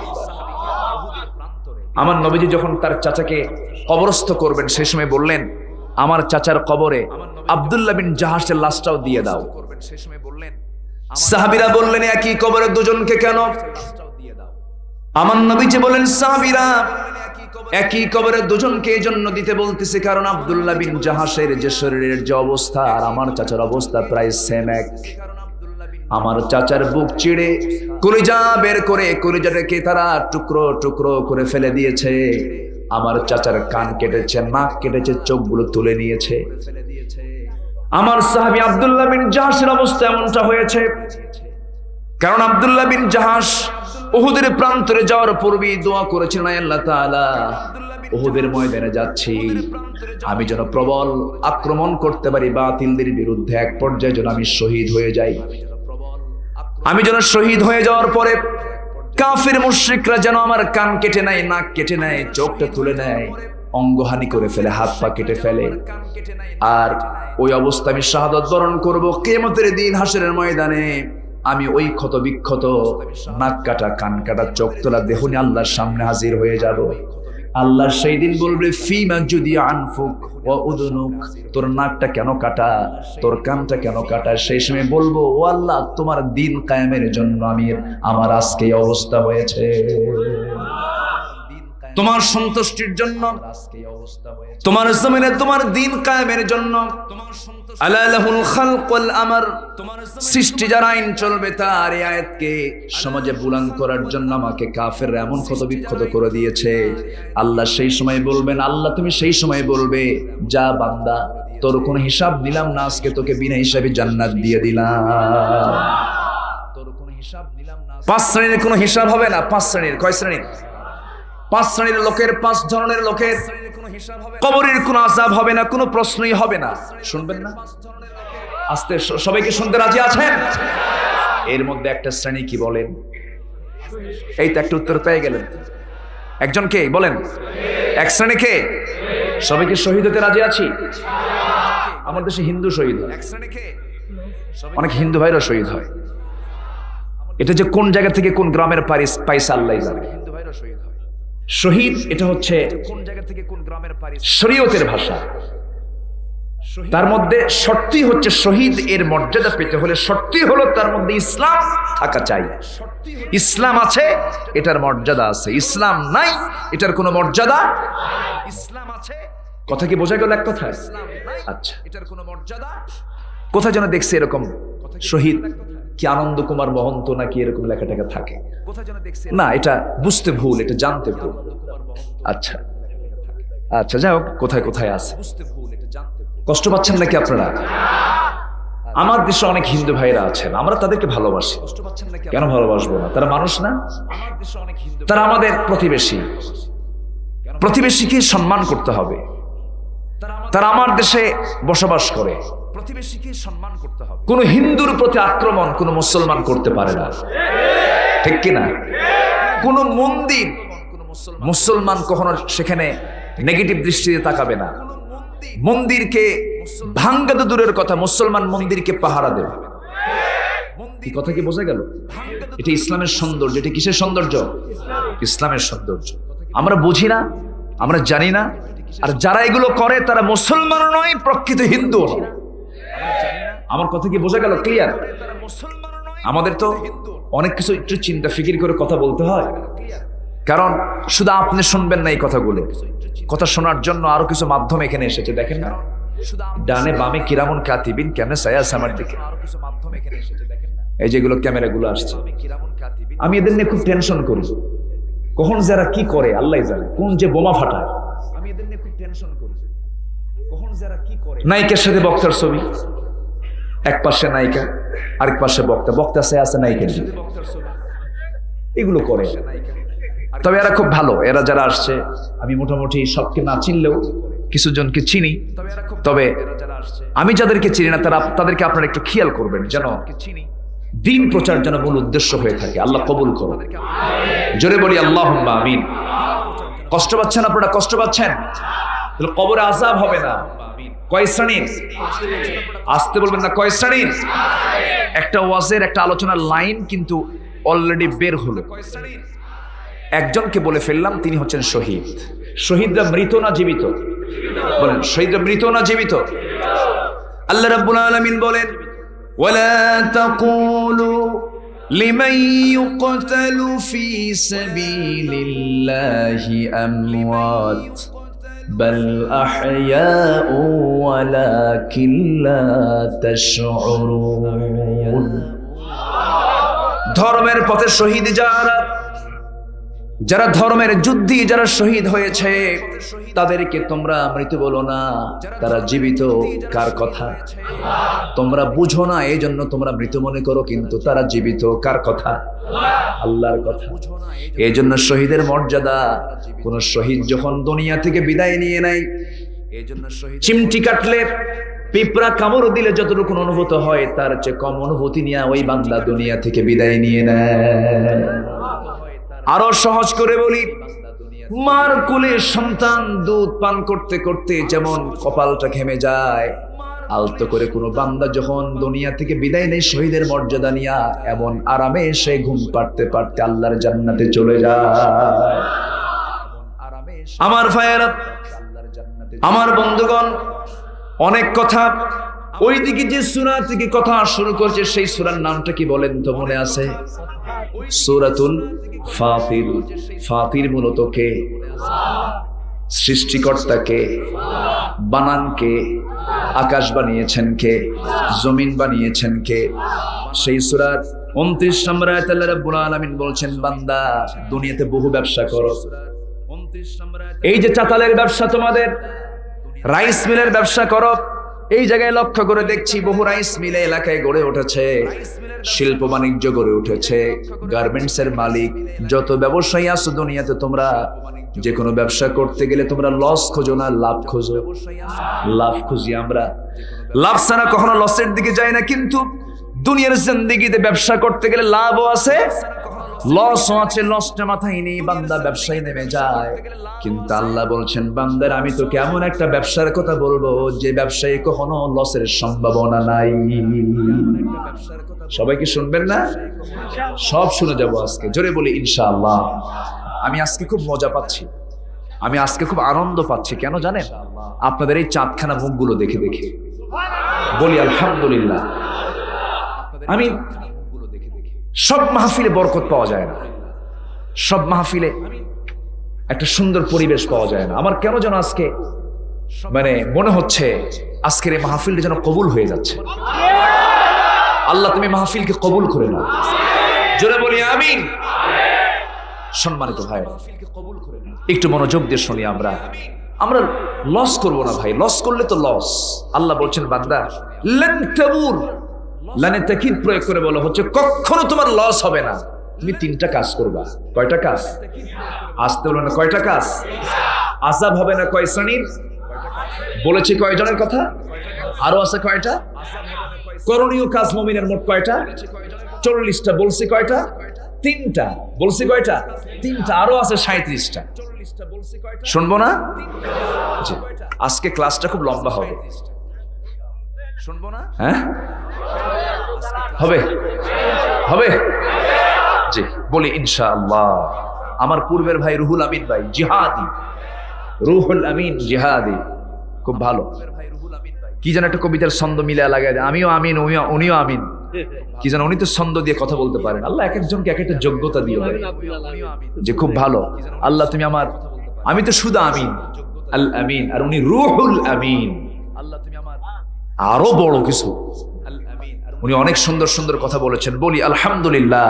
আমার নবীজি যখন তার চাচাকে কবরস্থ করবেন সেই সময় বললেন, আমার চাচার কবরে আব্দুল্লাহ বিন জাহাশের লাশটাও দিয়ে দাও। সাহাবীরা বললেন, একই কবরে দুজনকে কেন? আমার নবীজি বলেন, সাহাবীরা একই কবরে দুজনকে এই জন্য দিতে বলতেছে কারণ আব্দুল্লাহ বিন জাহাশের যে শরীরের যে অবস্থা আর আমার চাচার অবস্থা প্রায় সেম এক। আমার চাচার বুক চিড়ে কলিজা বের করে কলিজাটাকে তারা টুকরো টুকরো করে ফেলে দিয়েছে। আমার চাচার কান কেটেছে, নাক কেটেছে, চোখগুলো তুলে নিয়েছে। আমার সাহাবী আব্দুল্লাহ বিন জাহাশের অবস্থা এমনটা হয়েছে কারণ আব্দুল্লাহ বিন জাহাশ উহুদের প্রান্তরে যাওয়ার পূর্বেই দোয়া করেছিলেন, আল্লাহ তাআলা উহুদের ময়দানে যাচ্ছি, আমি যেন প্রবল আক্রমণ করতে পারি বাতিলদের বিরুদ্ধে, এক পর্যায়ে যেন আমি শহীদ হয়ে যাই। আমি যেন শহীদ হয়ে যাওয়ার পরে কাফির মুশরিকরা যেন আমার কান কেটে নেয়, নাক কেটে নেয়, চোখটা তুলে নেয়, অঙ্গহানি করে ফেলে, হাত পা কেটে ফেলে, আর ওই অবস্থা আমি শাহাদাত বরণ করব। কিয়ামতের দিন হাসরের ময়দানে আমি ওই ক্ষত বিক্ষত নাক কাটা, কান কাটা, চোখ তোলা দেহ নিয়ে আল্লাহর সামনে হাজির হয়ে যাব। আল্লাহ সেই দিন বলবে, ফিমা যদি আনফুক ওয়া উদুনুক, তোর নাকটা কেন কাটা, তোর কানটা কেন কাটা? সেই সময় বলবো, ও আল্লাহ, তোমার দিন কায়েমের জন্য আমার আজকে এই অবস্থা হয়েছে, তোমার সন্তুষ্টির জন্য, তোমার জমিনে তোমার দিন কায়েমের জন্য। আলা লাহুল খালক ওয়াল আমর, সৃষ্টি যার আইন চলবে তার এই আয়াতকে সমাজে বুলন্দ করার জন্য আমাকে কাফেররা এমন ক্ষত বিক্ষত করে দিয়েছে। আল্লাহ সেই সময় বলবেন, আল্লাহ তুমি সেই সময় বলবে, যা বান্দা, তোর কোনো হিসাব নিলাম না, আজকে তোকে বিনা হিসাবে জান্নাত দিয়ে দিলাম। তোর কোনো হিসাব নিলাম না, 5 শ্রেণীর কোনো হিসাব হবে না। 5 শ্রেণীর, কয় শ্রেণীর? 5 শ্রেণীর লোকের, 5 ধরনের লোকের কবরের কোনো আযাব হবে না, কোনো প্রশ্নই হবে না। শুনবেন না? আস্তে, সবাইকে শুনতে রাজি আছেন? এর মধ্যে একটা শ্রেণী কি বলেন? এই তো একটা উত্তর পেয়ে গেলেন। একজন কে বলেন? এক শ্রেণী কে? সবাইকে শহীদ হতে রাজি আছি। আমার দেশে হিন্দু শহীদ হয়, অনেক হিন্দু ভাইরা শহীদ হয়। এটা যে কোন জায়গা থেকে কোন গ্রামের পাইসা আল্লাহ জানে। শহীদ এটা হচ্ছে কোন জায়গা থেকে কোন গ্রামের শরীয়তের ভাষা। তার মধ্যে শর্তই হচ্ছে শহীদ এর মর্যাদা পেতে হলে শর্তই হলো তার মধ্যে ইসলাম থাকা চাই। ইসলাম আছে এটার মর্যাদা আছে, ইসলাম নাই এটার কোনো মর্যাদা। ইসলাম আছে, কথা কি বোঝা গেল এক কথা? আচ্ছা, এটার কোনো মর্যাদা কোথায় যেন দেখছি এরকম শহীদ কি আনন্দ কুমার মহন্ত নাকি এরকম লেখা টেখা থাকে না, এটা বুঝতে ভুল, এটা জানতে ভুল। আচ্ছা আচ্ছা, যাই হোক, কোথায় কোথায় আছে। কষ্ট পাচ্ছেন নাকি আপনারা? আমার দেশে অনেক হিন্দু ভাইরা আছেন, আমরা তাদেরকে ভালোবাসি। কেন ভালোবাসবো না? তারা মানুষ না? তারা আমাদের প্রতিবেশী, প্রতিবেশীকে সম্মান করতে হবে। তারা আমার দেশে বসবাস করে, প্রতিবেশীকে সম্মান করতে হবে। কোন হিন্দুর প্রতি আক্রমণ কোন মুসলমান করতে পারে না, ঠিক কিনা? কোন মন্দির মুসলমান কখনো সেখানে নেগেটিভ দৃষ্টিতে তাকাবে না। মন্দিরকে ভাঙ্গা তো দূরের কথা, মুসলমান মন্দিরকে পাহারা দেবে। এই কথা কি বোঝা গেল? এটা ইসলামের সৌন্দর্য। এটা কিসের সৌন্দর্য? ইসলামের সৌন্দর্য। আমরা বুঝি না, আমরা জানি না, আর যারা এগুলো করে তারা মুসলমান নয়, প্রকৃত হিন্দু। আমার কথা কি বোঝা গেল? ক্লিয়ার? আমাদের তো অনেক কিছু একটু চিন্তা ফিকির করে কথা বলতে হয়, কারণ শুধু আপনি শুনবেন না এই কথাগুলো, কথা শোনার জন্য আরো কিছু মাধ্যম এখানে এসেছে। দেখেন না, ডানে বামে কিরামুন কাতিবিন কেমনে সায়াস আমার দিকে, এই যেগুলো ক্যামেরাগুলো আসছে, আমি এদের নিয়ে খুব টেনশন করি। কখন যারা কি করে আল্লাহ জানে, কোন যে বোমা ফাটায়, আমি এদের নিয়ে খুব টেনশন করি। কখন যারা কি করে, নায়িকার সাথে বক্তার ছবি, এক পাশে নায়িকা আরেক পাশে বক্তা, বক্তা সে আছে নায়িকার সাথে, এগুলো করে। তবে এরা খুব ভালো, এরা যারা আসছে আমি মোটামুটি সবকে না চিনলেও কিছু জনকে চিনি। তবে আমি যাদেরকে চিনি না তাদেরকে আপনারা একটু খেয়াল করবেন, যেন দিন প্রচার যেন মূল উদ্দেশ্য হয়ে থাকে। আল্লাহ কবুল করুন, জোরে বলি আল্লাহুম্মা আমিন। কষ্ট পাচ্ছেন আপনারা? কষ্ট পাচ্ছেন? তাহলে কবরে আযাব হবে না। কয় শ্রেণীর? আসতে বলবেন না, কয় শ্রেণীর? একটা ওয়াজের একটা আলোচনার লাইন কিন্তু অলরেডি বের হলো। একজনকে বলে ফেললাম, তিনি হচ্ছেন শহীদ। শহীদরা মৃত না জীবিত? বলেন, শহীদরা মৃত না জীবিত? আল্লাহ রাব্বুল আলামিন বলেন, ওয়ালা তাকুলু লিমান ইউকতালু ফি সাবিলিল্লাহি আমওয়াত বাল আহইয়াউ ওয়ালাকিন লা তাশউরুন। ধর্মের পথে শহীদ যারা ধর্মের যুদ্ধে যারা শহীদ হয়েছে তাদেরকে তোমরা মৃত বলো না, তারা জীবিত। কার কথা? তোমরা বুঝো না, এই জন্য তোমরা মৃত মনে করো, কিন্তু তারা জীবিত। কার কথা? আল্লাহর কথা। এই জন্য শহীদের মর্যাদা, কোন শহীদ যখন দুনিয়া থেকে বিদায় নিয়ে নেয়, এই জন্য চিমটি কাটলে পিঁপড়া কামড় দিলে যতটুকু অনুভূত হয় তার চেয়ে কম অনুভূতি নিয়ে ওই বান্দা দুনিয়া থেকে বিদায় নিয়ে নেয়। আরো সহজ করে বলি, মার কোলে সন্তান দুধ পান করতে করতে যেমন কপালটা ঘেমে যায়, আলতো করে কোনো বান্দা যখন দুনিয়া থেকে বিদায় নেয় শহীদের মর্যাদা নিয়া, এমন আরামে সে ঘুম পাড়তে পারতে আল্লাহর জান্নাতে চলে যায়। আমার ভাইয়েরা, আমার বন্ধুগণ, অনেক কথা ওইদিকে যে সূরা থেকে কথা শুরু করছে সেই সূরার নামটা কি বলেন তো? মনে আছে? সূরাতুল ফাতির। ফাতির মূলত কে? সৃষ্টিকর্তা কে? বানান কে? আকাশ বানিয়েছেন কে? জমিন বানিয়েছেন কে? সেই সূরার 29 নম্বর আয়াতে আল্লাহ রাব্বুল আলামিন বলছেন, বান্দা দুনিয়াতে বহু ব্যবসা করো। এই যে চাতালের ব্যবসা, তোমাদের রাইস মিলের ব্যবসা করো, এই জায়গায় লক্ষ্য করে দেখছি বহু রাইস মিলে এলাকায় গড়ে উঠেছে, শিল্প বাণিজ্য গড়ে উঠেছে, গার্মেন্টস এর মালিক যত ব্যবসায়ী আছে দুনিয়াতে, তোমরা যে কোনো ব্যবসা করতে গেলে তোমরা লস খোঁজো না, লাভ খোঁজো। লাভ খুঁজি আমরা, লাভ ছাড়া কখনো লসের দিকে যায় না। কিন্তু দুনিয়ার জিন্দেগিতে ব্যবসা করতে গেলে লাভও আছে, লস আছে, লসটা মাথায় নিয়ে বান্দা ব্যবসায় নেমে যায়। কিন্তু আল্লাহ বলছেন, বান্দার আমি তো কেমন একটা ব্যবসার কথা বলবো যে ব্যবসায় কখনো লসের সম্ভাবনা নাই। সবাই কি শুনবেন না? সব শুনে যাবো আজকে, জোরে বলি ইনশাআল্লাহ। আমি আজকে খুব মজা পাচ্ছি, আমি আজকে খুব আনন্দ পাচ্ছি। কেন জানেন? আপনাদের এই চাঁদখানা মুখগুলো দেখে দেখে। বলি আলহামদুলিল্লাহ। আমি সব মাহফিলে বরকত পাওয়া যায় না, সব মাহফিলে একটা সুন্দর পরিবেশ পাওয়া যায় না। আমার কেন যেন আজকে মানে মনে হচ্ছে আজকের এই মাহফিলটা যেন কবুল হয়ে যাচ্ছে। আল্লাহ তুমি মাহফিলকে কবুল করে নাও, জোরে বলি আমিন। সম্মানিত ভাই, একটু মনোযোগ দিয়ে শুনি। আমরা লস করব না ভাই, লস করলে তো লস। আল্লাহ বলছেন বান্দা লান তাবুর, লানে তাকিদ প্রয়োগ করে বলা হচ্ছে কখনো তোমার লস হবে না। তুমি তিনটা কাজ করবা। কয়টা কাজ? আসতে বলো না, কয়টা কাজ? আযাব হবে না কয় শ্রেণীর? বলেছি কয়জনের কথা? আরো আছে কয়টা? করণীয় কাজ মুমিনের মোট কয়টা? 40টা। বলছি কয়টা? 3টা। বলছি কয়টা? 3টা। আরো আছে 37টা। শুনবো না? আজকে ক্লাসটা খুব লম্বা হবে, শুনবো না? হ্যাঁ হবে, হবে জি, বলি ইনশাআল্লাহ। আমার পূর্বের ভাই রুহুল আমিন ভাই জিহাদি, রুহুল আমিন জিহাদি, খুব ভালো। কি যেন একটা কবিতার ছন্দ মিলে লাগায়, আমিও আমিন উনিও আমিন, কি যেন উনি তো ছন্দ দিয়ে কথা বলতে পারেন। আল্লাহ এক একজনকে এক একটা যোগ্যতা দিয়ে যে খুব ভালো। আল্লাহ তুমি আমার, আমি তো শুধু আমিন, আল আমিন, আর উনি রুহুল আমিন। আল্লাহ তুমি আমার আরো বড় কিছু, উনি অনেক সুন্দর সুন্দর কথা বলেছেন। বলি আলহামদুলিল্লাহ।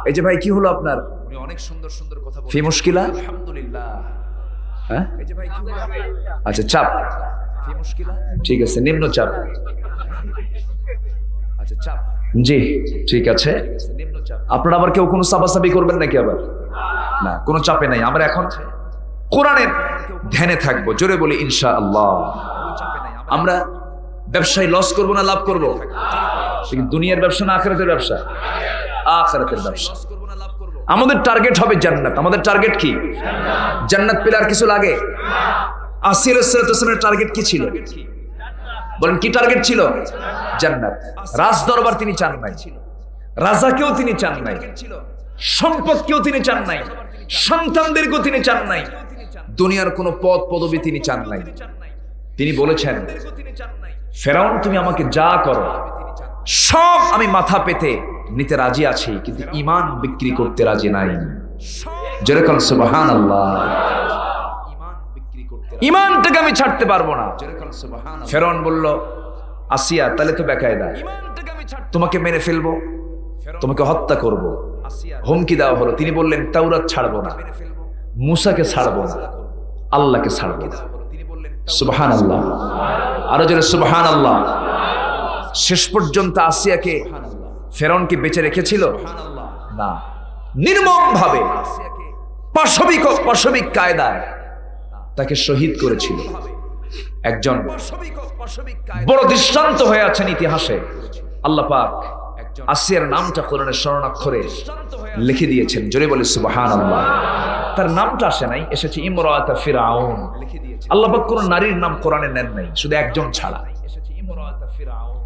এই যে ভাই কি হলো আপনার? উনি অনেক সুন্দর সুন্দর কথা বলেছেন। ফি মুশকিলা? আলহামদুলিল্লাহ। হ্যাঁ, এই যে ভাই কি হলো? আচ্ছা, চাপ। ফি মুশকিলা ঠিক আছে, নিম্ন চাপ। আচ্ছা, চাপ। জি ঠিক আছে, নিম্ন চাপ। আপনারা আবার কেউ কোনো চাপাচাপি করবেন নাকি? আবার না, কোনো চাপে নাই। আমরা এখন কোরআনের ধ্যানে থাকবো, জোরে বলি ইনশাআল্লাহ। আমরা ব্যবসায় লস করব না লাভ করব? দুনিয়ার ব্যবসা না আখিরাতের ব্যবসা? আখিরাতের ব্যবসা। আমাদের টার্গেট হবে জান্নাত। আমাদের টার্গেট কি? জান্নাত পেলে আর কিছু লাগে? আসিয়া আলাইহিস সালামের টার্গেট কি ছিল? বলেন কি টার্গেট ছিল? জান্নাত। রাজ দরবার তিনি চান নাই, রাজাকেও তিনি চান নাই, সম্পদকেও তিনি চান নাই, সন্তানদেরকেও তিনি চান নাই, দুনিয়ার কোনো পদ পদবি তিনি চান নাই। তিনি বলেছেন, ফেরাউন তুমি আমাকে যা করো সব আমি মাথা পেতে নিতে রাজি আছি, কিন্তু ঈমান বিক্রি করতে রাজি নাই। যেরকম সুবহানাল্লাহ, ঈমানটাকে আমি ছাড়তে পারবো না। ফেরাউন বলল, আসিয়া তাহলে তো বেকায়দা, তোমাকে মেরে ফেলবো, তোমাকে হত্যা করব। হুমকি দেওয়া হলো। তিনি বললেন তাওরাত ছাড়বো না, মুসাকে ছাড়বো না, আল্লাহকে ছাড়বো না। সুবহানাল্লাহ, আরো জোরে সুবহানাল্লাহ। শেষ পর্যন্ত আসিয়াকে ফেরাউন কি বেঁচে রেখেছিল? না, নির্মম ভাবে পাশবিক কায়দায় তাকে শহীদ করেছিল। একজন বড় দৃষ্টান্ত হয়ে আছেন ইতিহাসে। আল্লাহ পাক আসিয়ার নামটা কোরআনের স্বর্ণাক্ষরে লিখে দিয়েছেন, জোরে বলে সুবহানাল্লাহ। তার নামটা আসে নাই, এসেছে ইমরাত ফিরাউন। আল্লাহ পাক কোন নারীর নাম কোরআনে নেন নাই, শুধু একজন ছাড়া।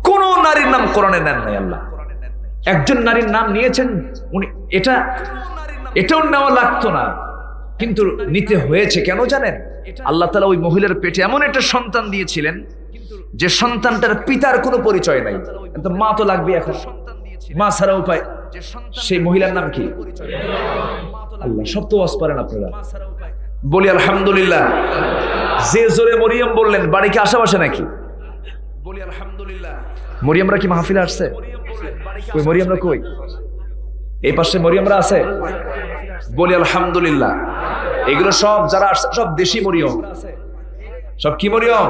কোন নারীর নাম কোরআনে নেন নাই আল্লাহ। একজন নারীর নাম নিয়েছেন উনি, এটাও নেওয়া লাগতো না, কিন্তু নিতে হয়েছে। কেন জানেন? আল্লাহ তাআলা ওই মহিলার পেটে এমন একটা সন্তান দিয়েছিলেন যে সন্তানটার পিতার কোনো পরিচয় নাই। কিন্তু মা তো লাগবে, এখন মা ছাড়া উপায়। সেই মহিলার নাম কি? আল্লাহ। সব তো ওয়াজ পারেন আপনারা, বলি আলহামদুলিল্লাহ। যে জোরে মরিয়ম বললেন, বাড়ি কি আশেপাশে নাকি? বলি আলহামদুলিল্লাহ। মরিয়মরা কি মাহফিলে আসছে? কই মরিয়মরা কই? এই পাশে মরিয়মরা আছে? বলি আলহামদুলিল্লাহ। এগুলো সব যারা আসছে সব দেশি মরিয়ম। সব কি মরিয়ম?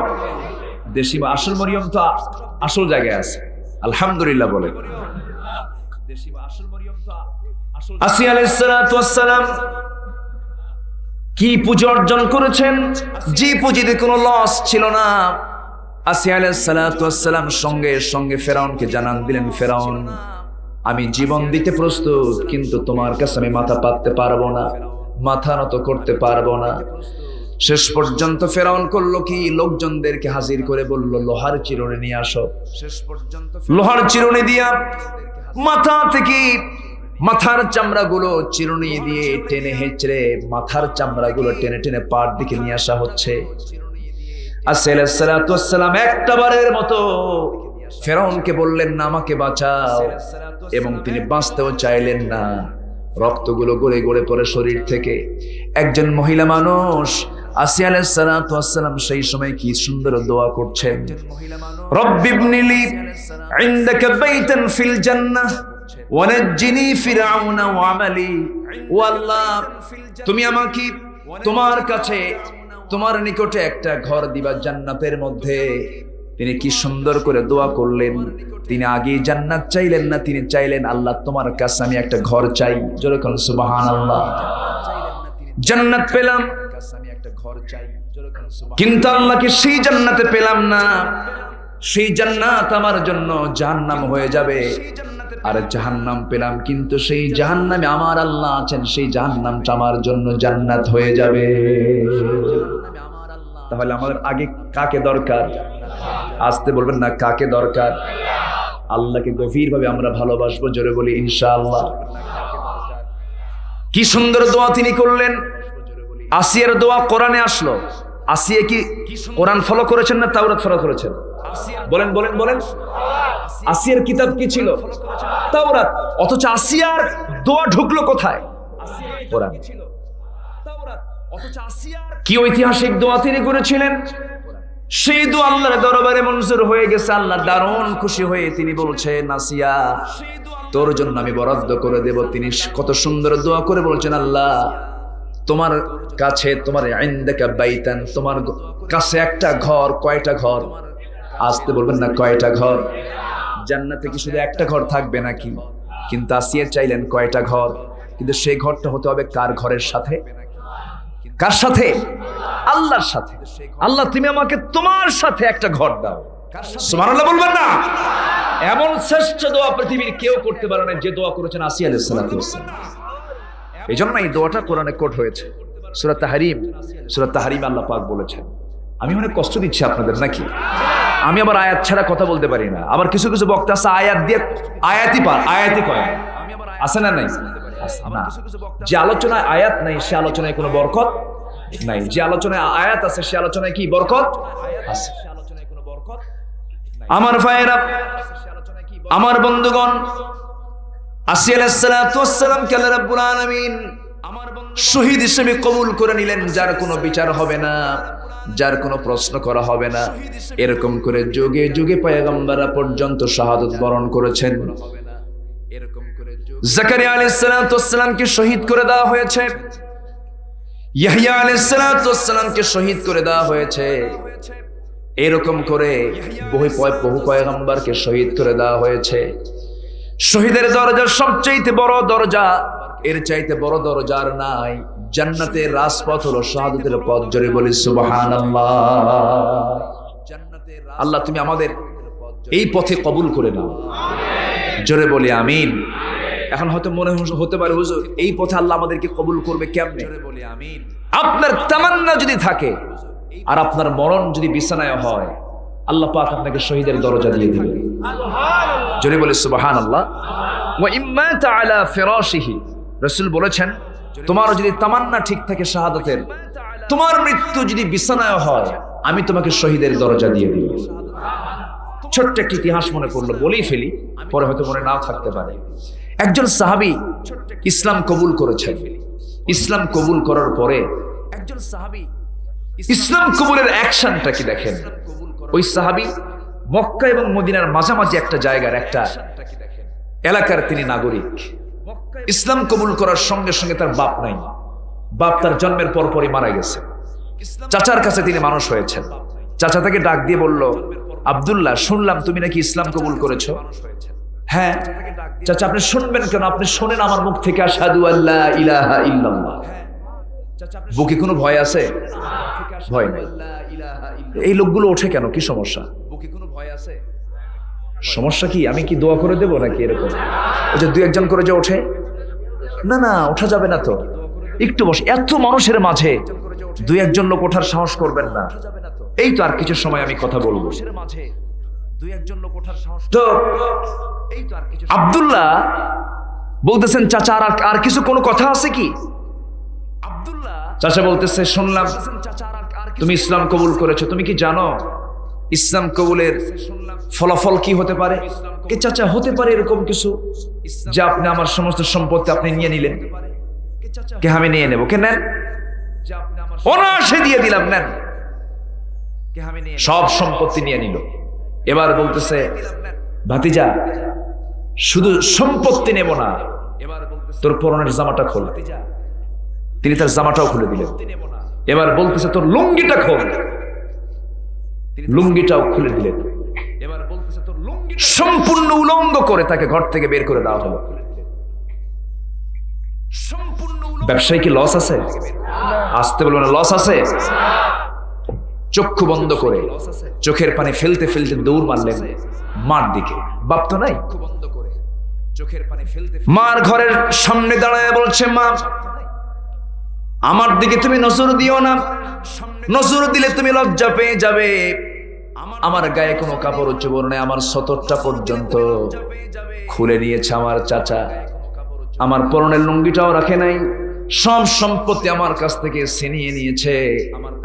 দেশি। আসল মরিয়ম তো আসল জায়গায় আছে। আলহামদুলিল্লাহ বলে। আসিয়া আলাইহিস সালাতু ওয়াস সালাম কি পুঁজি অর্জন করেছেন? যে পুঁজিতে কোনো লস ছিল না। আসিয়া আলাইহিস সালাতু ওয়াস সালাম সঙ্গে সঙ্গে ফেরাউনকে জানান দিলেন, ফেরাউন আমি জীবন দিতে প্রস্তুত, কিন্তু তোমার কাছে আমি মাথা পাততে পারবো না, মাথা নত করতে পারবো না। শেষ পর্যন্ত ফেরাউন করলো কি, লোকজনদেরকে হাজির করে বলল লোহার চিরুনি নিয়ে আসো। লোহার চিরুনি দিয়া মাথা থেকে মাথার চামড়াগুলো চিরুনি দিয়ে টেনে হেঁচড়ে মাথার চামড়াগুলো টেনে টেনে পাড় দিকে নিয়ে আসা হচ্ছে। আলাইহিস সালাতু ওয়াস সালাম একটা বারের মতো ফেরাউনকে বললেন না আমাকে বাঁচাও, এবং তিনি বাঁচতেও চাইলেন না। রক্তগুলো গড়ে গড়ে পড়ে শরীর থেকে। একজন মহিলা মানুষ আসিয়া আলাইহিস সালাতু ওয়াস সালাম সেই সময় কি সুন্দর দোয়া করছেন, রব্বিবনিলি ইনদাকা বাইতান ফিল জান্নাহ ওয়ানাজ্জিনি ফিরআউনা ওয়া আমালি। ও আল্লাহ, তুমি আমাকে তোমার কাছে তোমার নিকটে একটা ঘর দিবা জান্নাতের মধ্যে। তিনি কি সুন্দর করে দোয়া করলেন। তিনি আগে জান্নাত চাইলেন না, তিনি চাইলেন আল্লাহ তোমার কাছে আমি একটা ঘর চাই। জোরে বলুন সুবহানাল্লাহ। জান্নাত পেলাম, কিন্তু আল্লাহকে সেই জান্নাতে পেলাম না। সেই জান্নাত আমার জন্য জাহান্নাম হয়ে যাবে। আর জাহান্নাম পেলাম, কিন্তু সেই জাহান্নামে আমার আল্লাহ আছেন, সেই জাহান্নামটা আমার জন্য জান্নাত হয়ে যাবে। তাহলে আমাদের আগে কাকে দরকার? আসতে বলবেন না, কাকে দরকার? আল্লাহকে গভীরভাবে আমরা ভালোবাসবো। জোরে বলি ইনশাআল্লাহ। কি সুন্দর দোয়া তিনি করলেন। আসিয়ার দোয়া কোরআনে আসলো। আসিয়া কি কোরআন ফলো করেছেন না তাওরাত ফলো করেছেন? বলেন বলেন বলেন। আসিয়ার কিতাব কি ছিল? তাওরাত। অথচ আসিয়ার দোয়া ঢুকলো কোথায়? কোরআন। কি ঐতিহাসিক দোয়া তিনি করেছিলেন। সেই দোয়া আল্লাহর দরবারে মঞ্জুর হয়ে গেছে। আল্লাহ দারুণ খুশি হয়ে তিনি বলছেন, আসিয়া তোর জন্য আমি বরাদ্দ করে দেব। তিনি কত সুন্দর দোয়া করে বলছেন, আল্লাহ তোমার কাছে তোমার ইনদাকা বাইতান, তোমার কাছে একটা ঘর। কয়টা ঘর? আসতে বলবেন না, কয়টা ঘর? জান্নাতে কি শুধু একটা ঘর থাকবে নাকি? কিন্তু আসিয়া চাইলেন কয়টা ঘর, কিন্তু সেই ঘরটা হতে হবে কার ঘরের সাথে? কার সাথে? আল্লাহর সাথে। আল্লাহ তুমি আমাকে তোমার সাথে একটা ঘর দাও। সুবহানাল্লাহ বলবেন না? এমন শ্রেষ্ঠ দোয়া পৃথিবীর কেউ করতে পারে না যে দোয়া করেছেন আসিয়া আলাইহিস সালাতু ওয়াস সালাম। এই জন্য এই দোয়াটা কোরআনে কোট হয়েছে। সূরা তাহরিম, সূরা তাহরিমে আল্লাহ পাক বলেছেন। আমি অনেক কষ্ট দিচ্ছি আপনাদের নাকি? আমি আবার আয়াত ছাড়া কথা বলতে পারি না। আবার কিছু কিছু বক্তা আছে আয়াত দিয়ে আয়াতই কয়। আছে না নাই? না। যে আলোচনায় আয়াত নাই সে আলোচনায় কোনো বরকত নাই। যে আলোচনায় আয়াত আছে সে আলোচনায় কি বরকত আছে? আমার ভাইয়েরা, আমার বন্ধুগণ, আসিয়া আলাইহিস সালাতু ওয়াস সালাম কে আল্লাহ রাব্বুল আলামিন শহীদ হিসেবে কবুল করে নিলেন, যার কোনো বিচার হবে না, যার কোনো প্রশ্ন করা হবে না। এরকম করে যুগে যুগে পয়গম্বররা পর্যন্ত শাহাদাত বরণ করেছেন। জাকারিয়া আলাইহিস সালাতু ওয়াস সালামকে শহীদ করে দেওয়া হয়েছে। ইয়াহইয়া আলাইহিস সালাতু ওয়াস সালামকে শহীদ করে দেওয়া হয়েছে। এরকম করে বহু পয়গম্বরকে শহীদ করে দেওয়া হয়েছে। শহীদের দরজা সবচেয়ে বড় দরজা, এর চাইতে বড় দরজা আর নাই। জান্নাতের রাজপথ হলো শাহাদাতের পথ। জোরে বলি সুবহানাল্লাহ। আল্লাহ তুমি আমাদের এই পথে কবুল করে নাও। জোরে বলি আমিন। এখন হয়তো মনে হতে পারে হুজুর এই পথে আল্লাহ আমাদেরকে কবুল করবে কেমনে? আপনার তামান্না যদি থাকে আর আপনার মরণ যদি বিছানায় হয়, আল্লাহ পাক আপনাকে শহীদের দরজা দিয়ে দিবেন। জোরে বলি সুবহানাল্লাহ। ওয়া ইম্মাতা আলা ফিরাশিহি, রাসূল বলেছেন তোমার যদি তামান্না ঠিক থাকে শাহাদাতের, তোমার মৃত্যু যদি বিছানায় হয়, আমি তোমাকে শহীদের দরজা দিয়ে দিব। ছোট্ট একটি ইতিহাস মনে পড়লো, বলেই ফেলি, পরে হয়তো মনে নাও থাকতে পারে। একজন সাহাবী ইসলাম কবুল করেছেন। ইসলাম কবুল করার পরে একজন সাহাবী ইসলাম কবুলের অ্যাকশনটা কি দেখেন। ওই সাহাবী মক্কা এবং মদিনার মাঝামাঝি একটা জায়গার একটা এলাকার তিনি নাগরিক। ইসলাম কবুল করার সঙ্গে সঙ্গে তার বাপ নাই। বাপ তার জন্মের পরপরই মারা গেছে। চাচার কাছে তিনি মানুষ হয়েছেন। চাচা তাকে ডাক দিয়ে বলল, আব্দুল্লাহ, শুনলাম তুমি নাকি ইসলাম কবুল করেছো। হ্যাঁ। চাচা আপনি শুনবেন কেন? আপনি শোনেন আমার মুখ থেকে আশহাদু আল্লা ইলাহা ইল্লাল্লাহ। বুকে কোনো ভয় আছে? ভয় নেই। এই লোকগুলো ওঠে কেন? কি সমস্যা? বুকে কোনো ভয় আছে? সমস্যা কি, আমি কি দোয়া করে দেবো নাকি এরকম? ওই যে দুই একজন করে যে ওঠে, না না ওঠা যাবে না তো, একটু বসে। এত মানুষের মাঝে দুই একজন লোক ওঠার সাহস করবেন না। এই তো আর কিছু সময় আমি কথা বলবো। তো আব্দুল্লাহ বলতেছেন, চাচা আর কিছু কোনো কথা আছে কি? চাচা বলতেছে, শুনলাম তুমি ইসলাম কবুল করেছো, তুমি কি জানো ইসলাম কবুলের ফলাফল কি হতে পারে? এ চাচা, হতে পারে এরকম কিছু যে আপনি আমার সমস্ত সম্পত্তি আপনি নিয়ে নিলেন। কে আমি নিয়ে নেব? কে নেন? অনায়াসে দিয়ে দিলাম, নেন। সব সম্পত্তি নিয়ে নিল। এবার বলতেছে, ভাতিজা শুধু সম্পত্তি নেব না, তোর পরনের জামাটা খোল। তিনি তার জামাটাও খুলে দিলেন। এবার বলতেছে, তোর লুঙ্গিটা খোল। লুঙ্গিটাও খুলে দিলেন। এবার বলতেছে, তোর লুঙ্গি সম্পূর্ণ উলঙ্গ করে তাকে ঘর থেকে বের করে দেওয়া হলো। ব্যবসায়ী কি লস আছে? আসতে বলবো না, লস আছে। চক্ষু বন্ধ করে চোখের পানি ফেলতে ফেলতে দৌড় মারলেন মার দিকে। বাপ তো নাই। মার ঘরের সামনে দাঁড়ায় বলছে, মা আমার দিকে তুমি নজর দিও না, নজর দিলে তুমি লজ্জা পেয়ে যাবে। আমার গায়ে কোনো কাপড় চোপড় নেই, আমার সতরটা পর্যন্ত খুলে নিয়েছে আমার চাচা। আমার পরনের লুঙ্গিটাও রাখে নাই, সব সম্পত্তি আমার কাছ থেকে ছিনিয়ে নিয়েছে।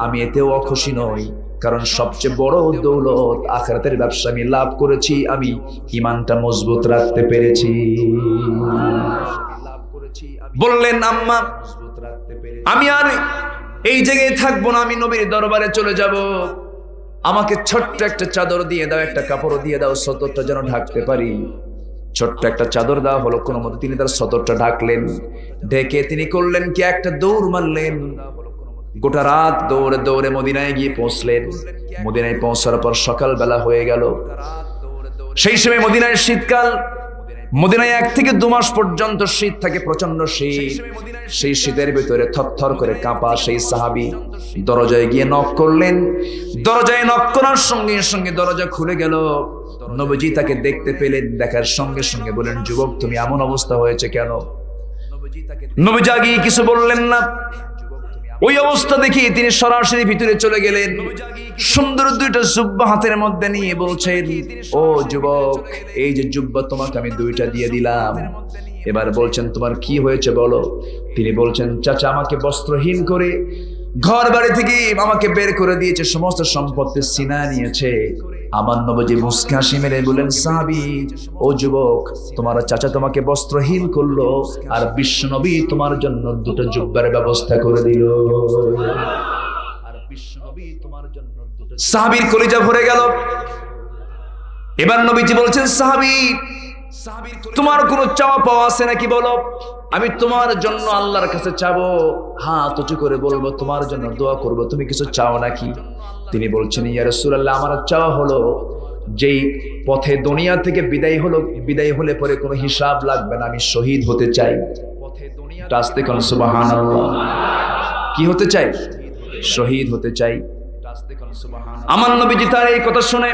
আমি এতেও অখুশি নই, কারণ সবচেয়ে বড় দৌলত আখিরাতের ব্যবসা আমি লাভ করেছি। আমি ঈমানটা মজবুত রাখতে পেরেছি। বললেন, আম্মা আমি আর এই জায়গায় থাকবো না, আমি নবীর দরবারে চলে যাব। আমাকে ছোট্ট একটা চাদর দিয়ে দাও, একটা কাপড় দিয়ে দাও, সতরটা যেন ঢাকতে পারি। ছোট্ট একটা চাদর দেওয়া হলো। কোনো মতে তিনি তার সতরটা ঢাকলেন। ঢেকে তিনি করলেন কি, একটা দৌড় মারলেন। গোটা রাত দৌড়ে দৌড়ে মদিনায় গিয়ে পৌঁছলেন। মদিনায় পৌঁছার পর সকালবেলা হয়ে গেল। সেই সময় মদিনায় শীতকাল। মদিনায় 1 থেকে 2 মাস পর্যন্ত শীত থাকে, প্রচন্ড শীত। সেই শীতের ভিতরে থরথর করে কাঁপা সেই সাহাবী দরজায় গিয়ে নক করলেন। দরজায় নক করার সঙ্গে সঙ্গে দরজা খুলে গেল। নবীজি তাকে দেখতে পেলেন। দেখার সঙ্গে সঙ্গে বলেন, যুবক তুমি এমন অবস্থা হয়েছে কেন? নবীজি আগে কিছু বললেন না। ওই অবস্থা দেখি তিনি সরাসরি ভিতরে চলে গেলেন। সুন্দর 2টা জুব্বা হাতের মধ্যে নিয়ে বলছেন, ও যুবক, এই যে জুব্বা তোমাকে আমি 2টা দিয়ে দিলাম। এবার বলছেন, তোমার কি হয়েছে বলো। তিনি বলছেন, চাচা আমাকে বস্ত্রহীন করে ঘর বাড়ি থেকে আমাকে বের করে দিয়েছে, সমস্ত সম্পত্তি ছিনিয়ে নিয়েছে। আমার নবীজি মুস্কি হাসি মেরে বলেন, সাহাবী, ও যুবক, তোমার চাচা তোমাকে বস্ত্রহীন করলো, আর বিশ্ব নবী তোমার জন্য 2টা জুব্বার ব্যবস্থা করে দিল। সাহাবীর কলিজা ভরে গেল। এবার নবীজি বলছেন, সাহাবী, তোমার কোনো চাওয়া পাওয়া আছে নাকি বলো, আমি তোমার জন্য আল্লাহর কাছে চাবো, হাত উঁচু করে বলবো, তোমার জন্য দোয়া করব, তুমি কিছু চাও নাকি? তিনি বলছেন, ইয়া রাসূলুল্লাহ, আমার চাওয়া হলো যেই পথে দুনিয়া থেকে বিদায় হলে পরে কোনো হিসাব লাগবে না, আমি শহীদ হতে চাই। আস্তে কোন সুবহানাল্লাহ। কি হতে চাই? শহীদ হতে চাই। আমার নবীজি তার এই কথা শুনে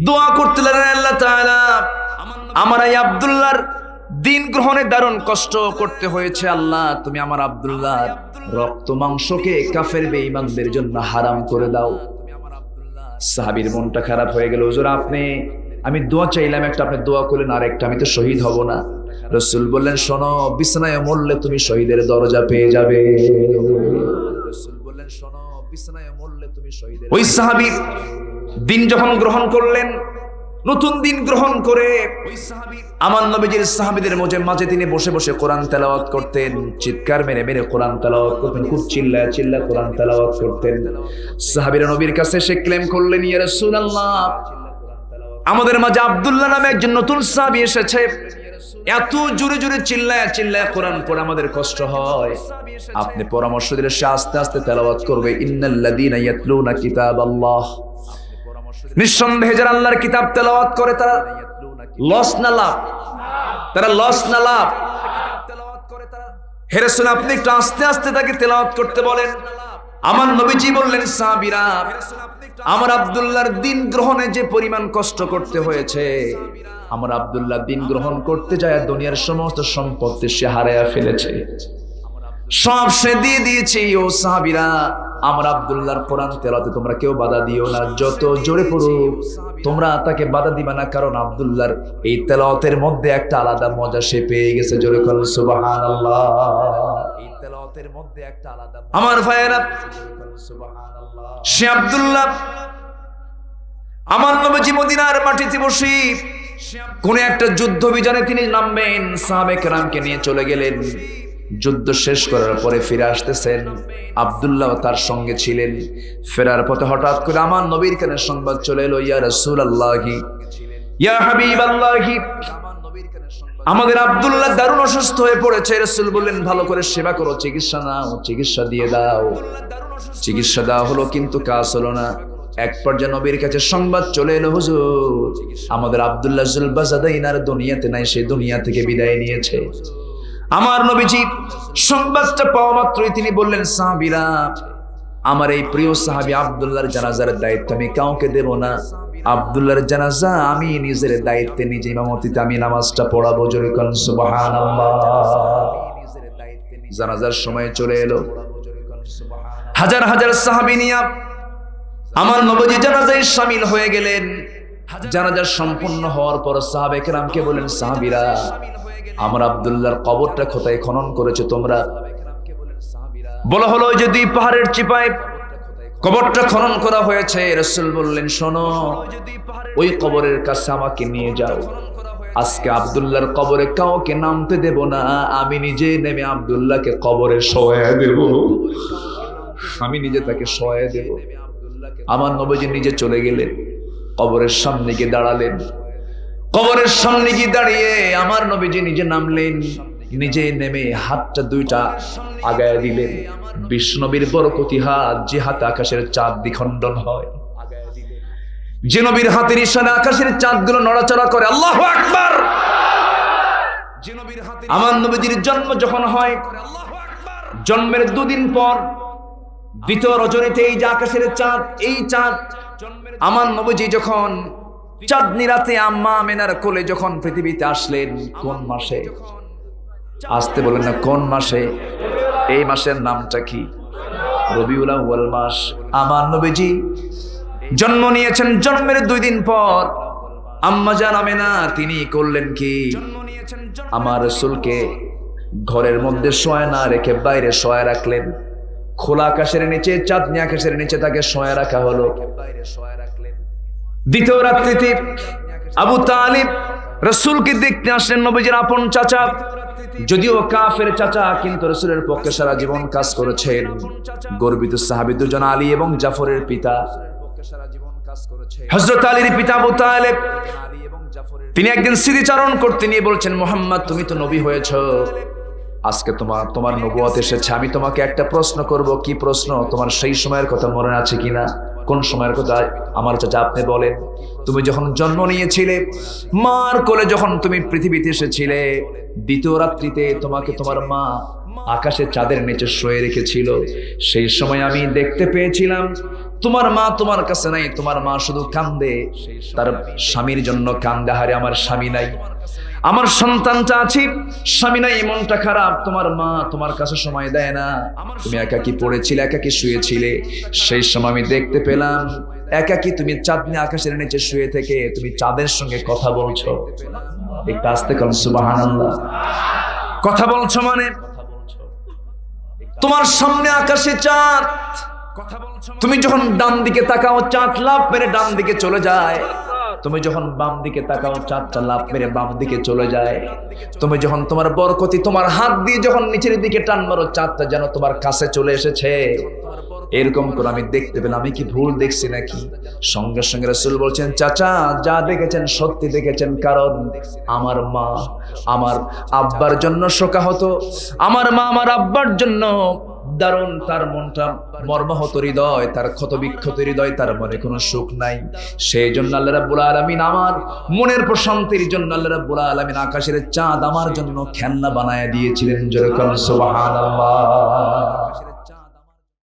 দোয়া করতে লাগলেন, আল্লাহ তাআলা আমার এই আব্দুল্লাহর দিন গ্রহণে দারুণ কষ্ট করতে হয়েছে, আল্লাহ তুমি আমার আব্দুল্লাহর রক্ত মাংসকে কাফের বেঈমানদের জন্য হারাম করে দাও। সাহাবীর মনটা খারাপ হয়ে গেল। হুজুর আমি দোয়া চাইলাম একটা, আপনি দোয়া করলেন আর একটা, আমি তো শহীদ হব না। রাসূল বললেন, শোনো, বিছানায় মরলে তুমি শহীদের দরজা পেয়ে যাবে। রাসূল বললেন, শোনো, বিছানায় মরলে তুমি শহীদের। ওই সাহাবী দিন যখন গ্রহণ করলেন, নতুন দিন গ্রহণ করে আমার নবীজির সাহাবীদের মাঝে তিনি বসে বসে কোরআন তেলাওয়াত করতেন, চিৎকার মেরে মেরে কোরআন তেলাওয়াত করতেন, খুব চিল্লায় চিল্লায় কোরআন তেলাওয়াত করতেন। সাহাবীরা নবীর কাছে এসে ক্লেম করলেন, ইয়া রাসূলুল্লাহ, আমাদের মাঝে আব্দুল্লাহ নামে একজন নতুন সাহাবী এসেছে, এত জোরে জোরে চিল্লায় চিল্লায় কোরআন পড়ে আমাদের কষ্ট হয়, আপনি পরামর্শ দিলে সে আস্তে আস্তে তেলাওয়াত করবে। ইন্নাল্লাযীনা ইয়াতলুনা কিতাবাল্লাহ, নিঃসন্দেহে যারা আল্লাহর কিতাব তেলাওয়াত করে তারা লস না লাভ, তারা লস না লাভ। হে রাসূল, আপনি একটু আস্তে আস্তে তাকে তেলাওয়াত করতে বলেন। আমার নবীজি বললেন, সাহাবীরা, আমার আব্দুল্লাহর দিন গ্রহণে যে পরিমাণ কষ্ট করতে হয়েছে, আমার আব্দুল্লাহ দিন গ্রহণ করতে যায় দুনিয়ার সমস্ত সম্পত্তি সে হারায়া ফেলেছে, সব সে দিয়ে দিয়েছে। ও সাহাবীরা, আমার আব্দুল্লাহর কোরআন তেলাওয়াতে তোমরা কেউ বাধা দিও না, যত জোরে পড়ুক তোমরা তাকে বাধা দিবা না, কারণ আব্দুল্লাহর এই তেলাওয়াতের মধ্যে একটা আলাদা মজা সে পেয়ে গেছে। জোরে বলুন সুবহানাল্লাহ। এই তেলাওয়াতের মধ্যে একটা আলাদা, আমার ভাইয়েরা, সুবহানাল্লাহ, সে আব্দুল্লাহ আমার নবীজি মদিনার মাটিতে বসে কোন একটা যুদ্ধ বিজয়ে তিনি নামবেন, সাহাবে কেরামকে নিয়ে চলে গেলেন। যুদ্ধ শেষ করার পরে ফিরে আসতেছেন, আব্দুল্লাহ তার সঙ্গে ছিলেন। ফেরার পথে হঠাৎ করে আমার নবীর কানে সংবাদ চলে এলো, ইয়া রাসূলুল্লাহি, ইয়া হাবিবাল্লাহি, আমাদের আব্দুল্লাহ দারুণ অসুস্থ হয়ে পড়েছে। রাসূল বললেন, ভালো করে সেবা করো, চিকিৎসা নাও, চিকিৎসা দিয়ে দাও। চিকিৎসা দেওয়া হলো, কিন্তু কাজ হলো না। এক পর্যায়ে নবীর কাছে সংবাদ চলে এলো, হুজুর, আমাদের আব্দুল্লাহ জুলবাজাদাইন আর দুনিয়াতে নাই, সে দুনিয়া থেকে বিদায় নিয়েছে। আমার নবীজি সংবাদটা পাওয়া মাত্রই তিনি বললেন, সাহাবীরা, আমার এই প্রিয় সাহাবী আব্দুল্লাহর জানাজার দায়িত্ব আমি কাউকে দেব না। আব্দুল্লাহর জানাজা আমি নিজের দায়িত্বে, নিজে ইমামতিতে আমি নামাজটা পড়াবো। জোরে বলুন সুবহানাল্লাহ। জানাজার সময় চলে এলো, হাজার হাজার সাহাবী নিয়ে আমার নবীজি জানাজায় শামিল হয়ে গেলেন। জানাজা সম্পূর্ণ হওয়ার পর সাহাবে কেরামকে বলেন, সাহাবীরা, আমার আব্দুল্লাহর কবরটা কোথায় খনন করেছে তোমরা? বলা হলো যে দুই পাহাড়ের চিপায় কবরটা খনন করা হয়েছে। রাসূল বললেন, শোনো, ওই কবরের কাছে আমাকে নিয়ে যাও। আজকে আব্দুল্লাহর কবরে কাউকে নামতে দেব না, আমি নিজে নেমে আব্দুল্লাহকে কবরে শোয়ায়া দেব, আমি নিজে তাকে শোয়ায়া দেব। আমার নবীজি নিজে চলে গেলেন, কবরের সামনে গিয়ে দাঁড়ালেন। কবরের সামনে গিয়ে দাঁড়িয়ে আমার নবীজি নিজে নামলেন, নিজে নেমে হাতটা দুইটা আগায় দিলেন। বিশ্বনবীর বরকতি হাত, যে হাতে আকাশের চাঁদ দ্বিখণ্ডন হয়, যে নবীর হাতের ইশারায় আকাশের চাঁদগুলো নড়াচড়া করে। আল্লাহু আকবার। আমার নবীজির জন্ম যখন হয়, জন্মের দুদিন পর দ্বিতীয় রজনীতে এই যে আকাশের চাঁদ, এই চাঁদ আমার নবীজি যখন চাঁদনি রাতে আম্মা আমেনার কোলে যখন পৃথিবীতে আসলেন, কোন মাসে? আসতে বলেন না, কোন মাসে? এই মাসের নামটা কি? রবিউল আউয়াল মাস। আমার নবীজি জন্ম নিয়েছেন, জন্মের 2 দিন পর আম্মা জান আমেনা তিনি করলেন কি, আমার রাসূলকে ঘরের মধ্যে শোয়া না রেখে বাইরে শোয়া রাখলেন। খোলা আকাশের নিচে, চাঁদনি আকাশের নিচে তাকে শোয়া রাখা হলো। দ্বিতীয় রাত্রিতে আবু তালিব রাসূলকে দেখতে আসলেন, নবীজির আপন চাচা, যদিও কাফের চাচা, কিন্তু রাসূলের পক্ষে সারা জীবন কাজ করেছেন। গর্বিত সাহাবী দুজন, আলী এবং জাফরের পিতা, হযরত আলীর পিতা আবু তালিব, তিনি একদিন স্মৃতিচারণ করতে নিয়ে বলছেন, মুহাম্মদ, তুমি তো নবী হয়েছ, আজকে তোমার নবুয়ত এসেছে, আমি তোমাকে একটা প্রশ্ন করব। কি প্রশ্ন? তোমার সেই সময়ের কথা মনে আছে কিনা? কোন সময়ের কথা? আমার চাচা আপনি বলেন। তুমি যখন জন্ম নিয়েছিলে, মার কোলে যখন তুমি পৃথিবীতে এসেছিলে, দ্বিতীয় রাত্রিতে তোমাকে তোমার মা আকাশে চাঁদের নিচে শুয়ে রেখেছিল। সেই সময় আমি দেখতে পেয়েছিলাম তোমার মা তোমার কাছে নাই, তোমার মা শুধু কান্দে, তার স্বামীর জন্য কান্দে। হারে আমার স্বামী নাই, আমার সন্তানটা আছে, স্বামী নাই, মনটা খারাপ, তোমার মা তোমার কাছে সময় দেয় না, তুমি একাকী পড়েছিলে, একাকী শুয়েছিলে। সেই সময় আমি দেখতে পেলাম একাকী তুমি চাঁদনি আকাশের নিচে শুয়ে থেকে তুমি চাঁদের সঙ্গে কথা বলছো। একটু আস্তে কর, সুবহানাল্লাহ। কথা বলছো মানে তোমার সামনে আকাশে চাঁদ, তুমি যখন ডান দিকে তাকাও চাঁদ লাফ মেরে ডান দিকে চলে যায়, তুমি যখন বাম দিকে তাকাও চাঁদটা লাফ মেরে বাম দিকে চলে যায়। তুমি যখন তোমার বরকতি তোমার হাত দিয়ে যখন নিচের দিকে টান মারো, চাঁদটা যেন তোমার কাছে চলে এসেছে। এরকম করে আমি দেখতে পেলাম, আমি কি ভুল দেখছি নাকি? সঙ্গে সঙ্গে রাসূল বলছেন, চাচা যা দেখেছেন সত্যি দেখেছেন, কারণ আমার মা আমার আব্বার জন্য শোকাহত, আমার মা আমার আব্বার জন্য দারুণ, তার মনটা মর্মাহত হৃদয়, তার ক্ষত বিক্ষত হৃদয়, তার মনে কোনো সুখ নাই। সেই জন্য আল্লাহ রাব্বুল আলামিন আমার মনের প্রশান্তির জন্য আল্লাহ রাব্বুল আলামিন আকাশের চাঁদ আমার জন্য খেলনা বানায় দিয়েছিলেন। জোরে বলুন সুবহানাল্লাহ।